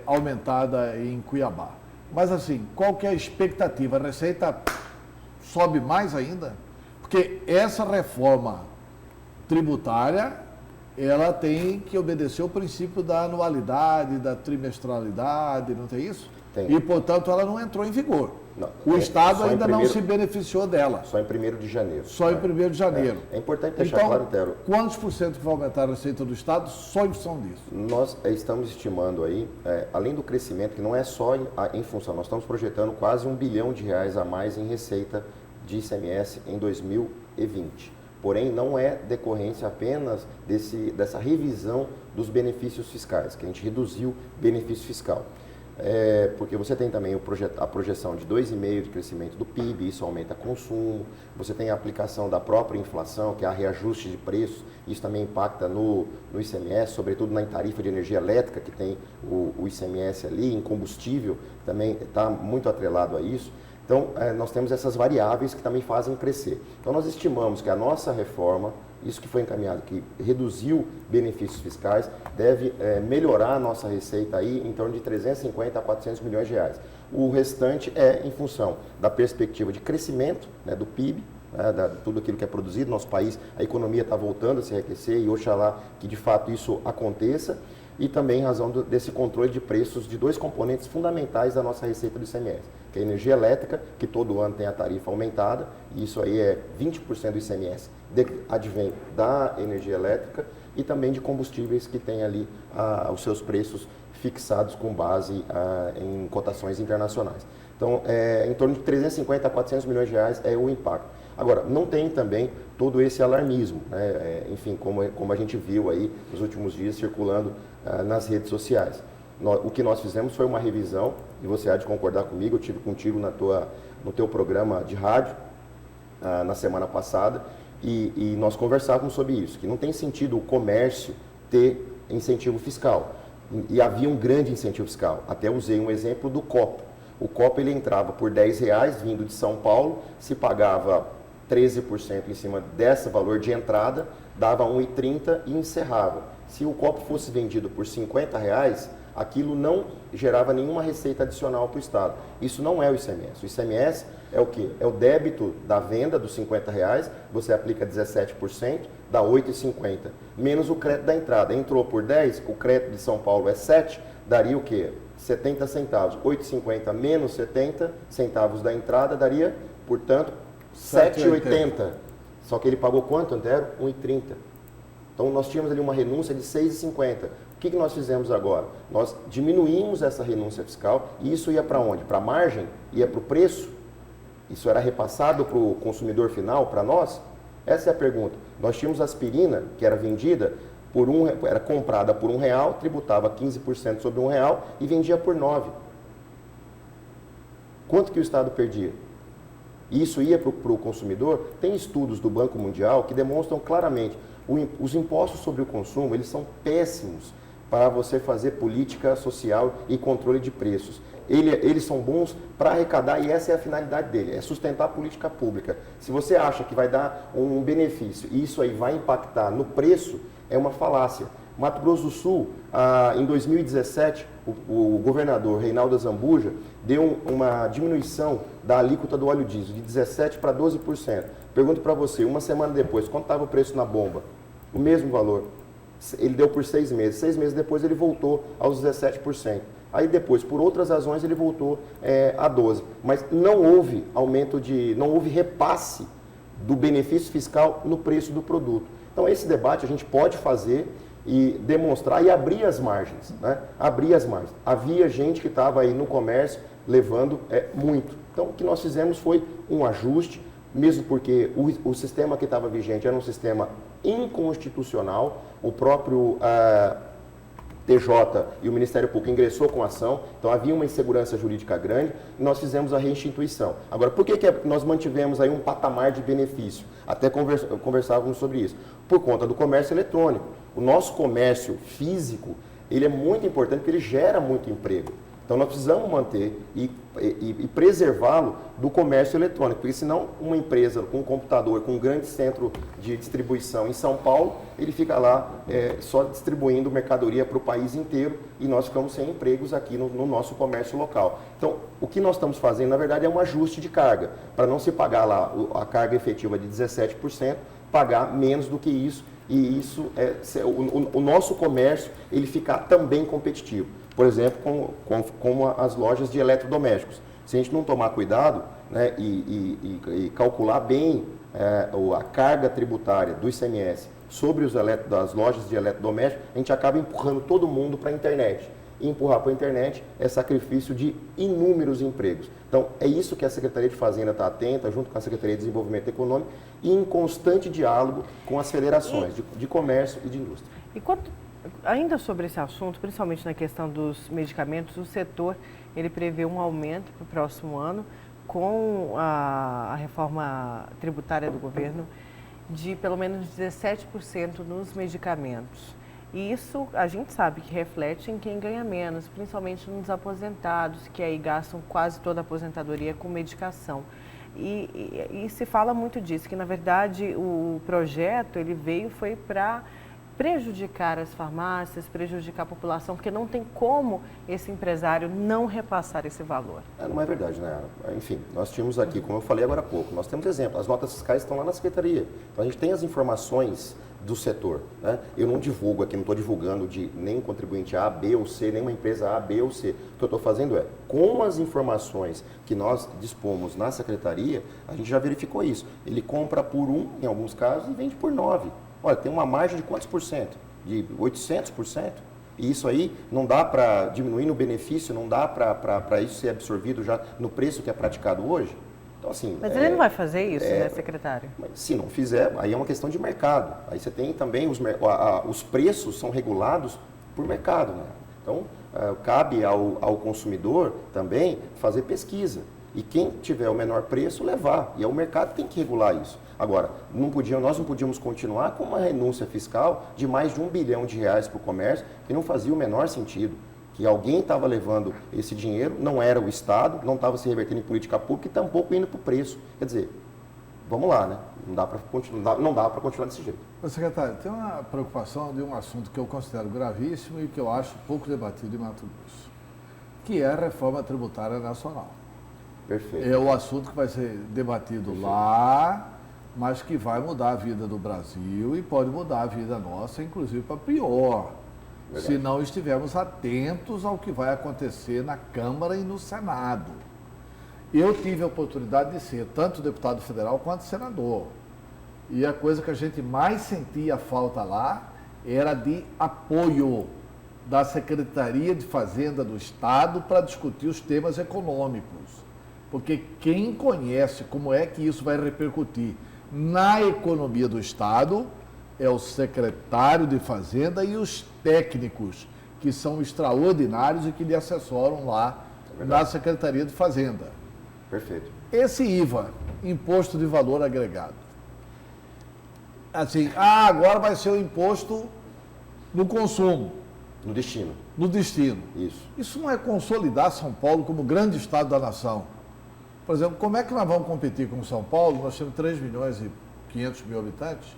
aumentada em Cuiabá. Mas, assim, qual que é a expectativa? A Receita sobe mais ainda? Porque essa reforma tributária, ela tem que obedecer o princípio da anualidade, da trimestralidade, não tem isso? Tem. E, portanto, ela não entrou em vigor. Não, o Estado ainda não se beneficiou dela. Só em 1º de janeiro. Só em 1º de janeiro. É importante deixar então, claro, Tero. Quantos por cento que vai aumentar a receita do Estado só em função disso? Nós estamos estimando aí, além do crescimento, que não é só em função, nós estamos projetando quase R$1 bilhão a mais em receita de ICMS em 2020. Porém, não é decorrência apenas dessa revisão dos benefícios fiscais, que a gente reduziu o benefício fiscal. Porque você tem também a projeção de 2,5% de crescimento do PIB, isso aumenta consumo, você tem a aplicação da própria inflação, que é a reajuste de preços, isso também impacta no ICMS, sobretudo na tarifa de energia elétrica, que tem o ICMS ali, em combustível, também está muito atrelado a isso. Então, nós temos essas variáveis que também fazem crescer. Então, nós estimamos que a nossa reforma, isso que foi encaminhado, que reduziu benefícios fiscais, deve melhorar a nossa receita aí em torno de 350 a 400 milhões de reais. O restante é em função da perspectiva de crescimento, né, do PIB, tudo aquilo que é produzido no nosso país, a economia está voltando a se enriquecer e oxalá que de fato isso aconteça, e também em razão desse controle de preços de dois componentes fundamentais da nossa receita do ICMS, que é a energia elétrica, que todo ano tem a tarifa aumentada, e isso aí é 20% do ICMS, advém da energia elétrica, e também de combustíveis que tem ali os seus preços fixados com base em cotações internacionais. Então, em torno de 350 a 400 milhões de reais é o impacto. Agora, não tem também todo esse alarmismo, né? Enfim, como a gente viu aí nos últimos dias circulando nas redes sociais. O que nós fizemos foi uma revisão, e você há de concordar comigo, eu tive contigo no teu programa de rádio na semana passada, e nós conversávamos sobre isso, que não tem sentido o comércio ter incentivo fiscal. E havia um grande incentivo fiscal. Até usei um exemplo do copo. O copo ele entrava por R$10 vindo de São Paulo, se pagava 13% em cima desse valor de entrada, dava R$1,30 e encerrava. Se o copo fosse vendido por R$50, aquilo não gerava nenhuma receita adicional para o Estado. Isso não é o ICMS. O ICMS é o quê? É o débito da venda dos R$50, você aplica 17%, dá R$8,50, menos o crédito da entrada. Entrou por 10, o crédito de São Paulo é 7, daria o quê? 70 centavos. 8,50 menos 70 centavos da entrada daria, portanto, 7,80. Só que ele pagou quanto, Antero? 1,30. Então, nós tínhamos ali uma renúncia de 6,50. O que nós fizemos agora? Nós diminuímos essa renúncia fiscal e isso ia para onde? Para a margem? Ia para o preço? Isso era repassado para o consumidor final, para nós? Essa é a pergunta. Nós tínhamos aspirina, que era vendida era comprada por R$1, tributava 15% sobre R$1 e vendia por 9. Quanto que o Estado perdia? E isso ia para o consumidor? Tem estudos do Banco Mundial que demonstram claramente os impostos sobre o consumo, eles são péssimos para você fazer política social e controle de preços. Eles são bons para arrecadar e essa é a finalidade dele, é sustentar a política pública. Se você acha que vai dar um benefício e isso aí vai impactar no preço, é uma falácia. Mato Grosso do Sul, em 2017, o governador Reinaldo Azambuja deu uma diminuição da alíquota do óleo diesel de 17% para 12%. Pergunto para você, uma semana depois, quanto estava o preço na bomba? O mesmo valor. Ele deu por 6 meses. 6 meses depois ele voltou aos 17%. Aí depois, por outras razões, ele voltou a 12%. Mas não houve não houve repasse do benefício fiscal no preço do produto. Então esse debate a gente pode fazer e demonstrar e abrir as margens, né? Abrir as margens. Havia gente que estava aí no comércio levando muito. Então o que nós fizemos foi um ajuste, mesmo porque o sistema que estava vigente era um sistema inconstitucional, o próprio TJ e o Ministério Público ingressou com a ação, então havia uma insegurança jurídica grande e nós fizemos a reinstituição. Agora, por que nós mantivemos aí um patamar de benefício? Até conversávamos sobre isso. Por conta do comércio eletrônico. O nosso comércio físico ele é muito importante porque ele gera muito emprego. Então nós precisamos manter e preservá-lo do comércio eletrônico, porque senão uma empresa com um computador, com um grande centro de distribuição em São Paulo, ele fica lá só distribuindo mercadoria para o país inteiro e nós ficamos sem empregos aqui no nosso comércio local. Então o que nós estamos fazendo, na verdade, é um ajuste de carga, para não se pagar lá a carga efetiva de 17%, pagar menos do que isso, e isso o nosso comércio ele ficar também competitivo. Por exemplo, como as lojas de eletrodomésticos. Se a gente não tomar cuidado, né, e calcular bem a carga tributária do ICMS sobre das lojas de eletrodomésticos, a gente acaba empurrando todo mundo para a internet. E empurrar para a internet é sacrifício de inúmeros empregos. Então, é isso que a Secretaria de Fazenda está atenta, junto com a Secretaria de Desenvolvimento Econômico, e em constante diálogo com as federações de comércio e de indústria. Ainda sobre esse assunto, principalmente na questão dos medicamentos, o setor ele prevê um aumento para o próximo ano com a reforma tributária do governo de pelo menos 17% nos medicamentos. E isso a gente sabe que reflete em quem ganha menos, principalmente nos aposentados, que aí gastam quase toda a aposentadoria com medicação. E se fala muito disso, que na verdade o projeto ele foi para prejudicar as farmácias, prejudicar a população, porque não tem como esse empresário não repassar esse valor. Não é verdade, né? Enfim, nós tínhamos aqui, como eu falei agora há pouco, nós temos exemplo, as notas fiscais estão lá na Secretaria. Então a gente tem as informações do setor, né? Eu não divulgo aqui, não estou divulgando de nem contribuinte A, B ou C, nem uma empresa A, B ou C. O que eu estou fazendo com as informações que nós dispomos na Secretaria, a gente já verificou isso. Ele compra por 1, em alguns casos, e vende por 9. Olha, tem uma margem de quantos por cento? De 800%. E isso aí não dá para diminuir no benefício, não dá para isso ser absorvido já no preço que é praticado hoje. Então, assim, mas ele não vai fazer isso, né, secretário? Se não fizer, aí é uma questão de mercado. Aí você tem também, os preços são regulados por mercado, né? Então, cabe ao consumidor também fazer pesquisa. E quem tiver o menor preço, levar. E o mercado tem que regular isso. Agora, nós não podíamos continuar com uma renúncia fiscal de mais de R$1 bilhão para o comércio, que não fazia o menor sentido. Que alguém estava levando esse dinheiro, não era o Estado, não estava se revertendo em política pública e tampouco indo para o preço. Quer dizer, vamos lá, né? Não dá para continuar desse jeito. Ô, secretário, tem uma preocupação de um assunto que eu considero gravíssimo e que eu acho pouco debatido em Mato Grosso, que é a reforma tributária nacional. Perfeito. É o assunto que vai ser debatido lá, mas que vai mudar a vida do Brasil e pode mudar a vida nossa, inclusive para pior, se não estivermos atentos ao que vai acontecer na Câmara e no Senado. Eu tive a oportunidade de ser tanto deputado federal quanto senador. E a coisa que a gente mais sentia falta lá era de apoio da Secretaria de Fazenda do Estado para discutir os temas econômicos. Porque quem conhece como é que isso vai repercutir na economia do Estado é o secretário de Fazenda e os técnicos, que são extraordinários e que lhe assessoram lá na Secretaria de Fazenda. Perfeito. Esse IVA, Imposto de Valor Agregado, assim, agora vai ser o imposto no consumo. No destino. No destino. Isso. Isso não é consolidar São Paulo como grande estado da nação. Por exemplo, como é que nós vamos competir com São Paulo? Nós temos 3 milhões e 500 mil habitantes.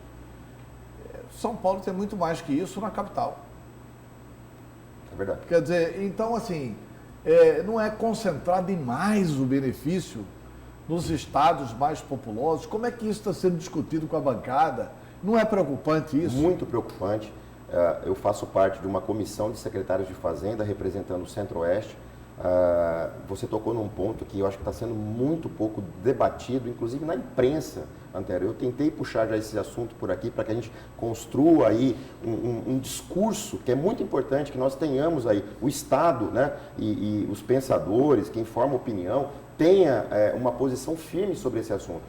São Paulo tem muito mais que isso na capital. É verdade. Quer dizer, então assim, não é concentrar demais o benefício nos estados mais populosos? Como é que isso está sendo discutido com a bancada? Não é preocupante isso? Muito preocupante. Eu faço parte de uma comissão de secretários de Fazenda representando o Centro-Oeste. Você tocou num ponto que eu acho que está sendo muito pouco debatido, inclusive na imprensa, Antero. Eu tentei puxar já esse assunto por aqui para que a gente construa aí um discurso que é muito importante, que nós tenhamos aí o Estado, né, e os pensadores, quem forma opinião, tenha uma posição firme sobre esse assunto.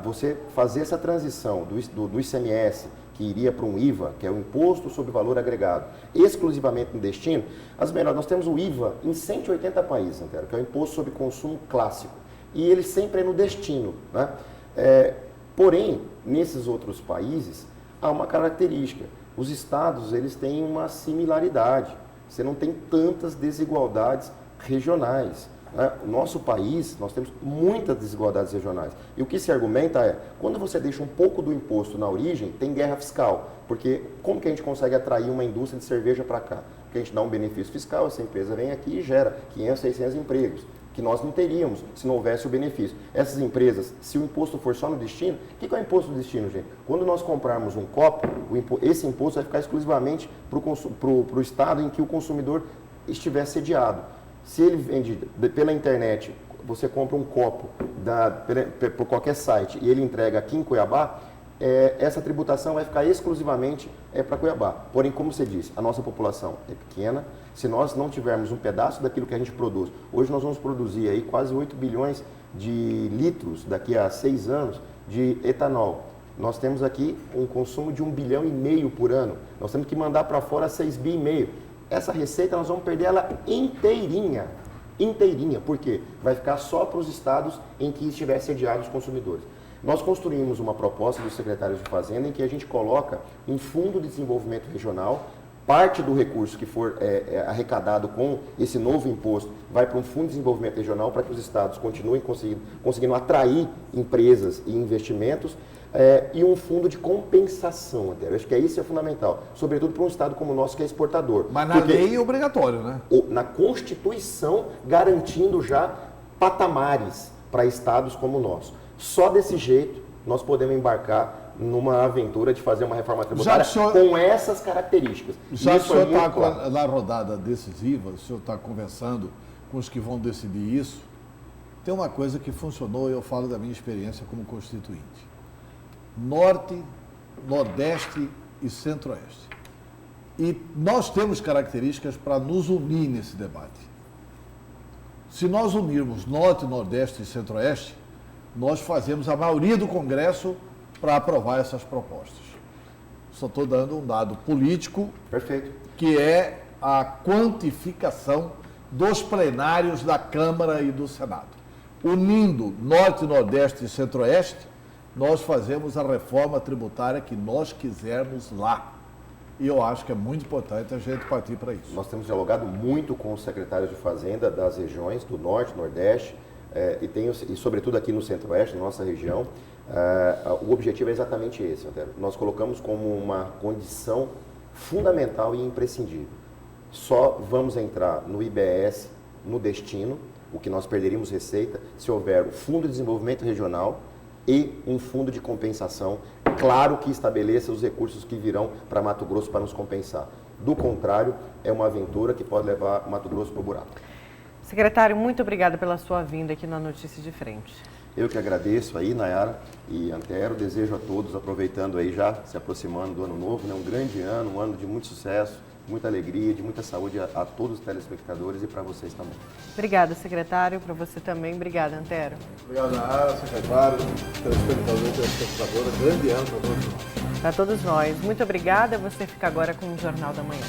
Você fazer essa transição do ICMS, que iria para um IVA, que é o Imposto sobre Valor Agregado, exclusivamente no destino, nós temos o IVA em 180 países, Antero, que é o Imposto sobre Consumo Clássico, e ele sempre é no destino, né? Porém, nesses outros países, há uma característica, Os estados, eles têm uma similaridade. Você não tem tantas desigualdades regionais. Né? O nosso país, nós temos muitas desigualdades regionais. E o que se argumenta é, quando você deixa um pouco do imposto na origem, tem guerra fiscal. Porque como que a gente consegue atrair uma indústria de cerveja para cá? Porque a gente dá um benefício fiscal, essa empresa vem aqui e gera 500, 600 empregos, que nós não teríamos se não houvesse o benefício. Essas empresas, se o imposto for só no destino, o que é o imposto do destino, gente? Quando nós comprarmos um copo, esse imposto vai ficar exclusivamente para o estado em que o consumidor estiver sediado. Se ele vende pela internet, você compra um copo por qualquer site e ele entrega aqui em Cuiabá, essa tributação vai ficar exclusivamente para Cuiabá. Porém, como você disse, a nossa população é pequena. Se nós não tivermos um pedaço daquilo que a gente produz, hoje nós vamos produzir aí quase 8 bilhões de litros daqui a 6 anos de etanol. Nós temos aqui um consumo de 1,5 bilhão por ano. Nós temos que mandar para fora 6,5 bi. Essa receita nós vamos perder ela inteirinha. Inteirinha. Por quê? Vai ficar só para os estados em que estiver sediados os consumidores. Nós construímos uma proposta dos secretários de Fazenda em que a gente coloca um fundo de desenvolvimento regional, parte do recurso que for arrecadado com esse novo imposto vai para um fundo de desenvolvimento regional para que os estados continuem conseguindo atrair empresas e investimentos e um fundo de compensação, até. Eu acho que isso é fundamental, sobretudo para um estado como o nosso que é exportador. Mas na lei é obrigatório, né? Na Constituição, garantindo já patamares para estados como o nosso. Só desse jeito nós podemos embarcar numa aventura de fazer uma reforma tributária com essas características. Já que o senhor está na rodada decisiva, o senhor está conversando com os que vão decidir isso, tem uma coisa que funcionou, e eu falo da minha experiência como constituinte. Norte, Nordeste e Centro-Oeste. E nós temos características para nos unir nesse debate. Se nós unirmos Norte, Nordeste e Centro-Oeste, nós fazemos a maioria do Congresso para aprovar essas propostas. Só estou dando um dado político, perfeito, que é a quantificação dos plenários da Câmara e do Senado. Unindo Norte, Nordeste e Centro-Oeste, nós fazemos a reforma tributária que nós quisermos lá. E eu acho que é muito importante a gente partir para isso. Nós temos dialogado muito com os secretários de Fazenda das regiões do Norte, Nordeste e sobretudo aqui no Centro-Oeste, na nossa região. O objetivo é exatamente esse, Antero. Nós colocamos como uma condição fundamental e imprescindível. Só vamos entrar no IBS, no destino, o que nós perderíamos receita, se houver o Fundo de Desenvolvimento Regional e um fundo de compensação, claro que estabeleça os recursos que virão para Mato Grosso para nos compensar. Do contrário, é uma aventura que pode levar Mato Grosso para o buraco. Secretário, muito obrigada pela sua vinda aqui na Notícia de Frente. Eu que agradeço aí, Nayara e Antero, desejo a todos, aproveitando aí já, se aproximando do ano novo, né, um grande ano, um ano de muito sucesso, muita alegria, de muita saúde a todos os telespectadores e para vocês também. Obrigada, secretário, para você também. Obrigada, Antero. Obrigado, Nayara, secretário, telespectador, telespectadora, grande ano para todos nós. Para todos nós. Muito obrigada, você fica agora com o Jornal da Manhã.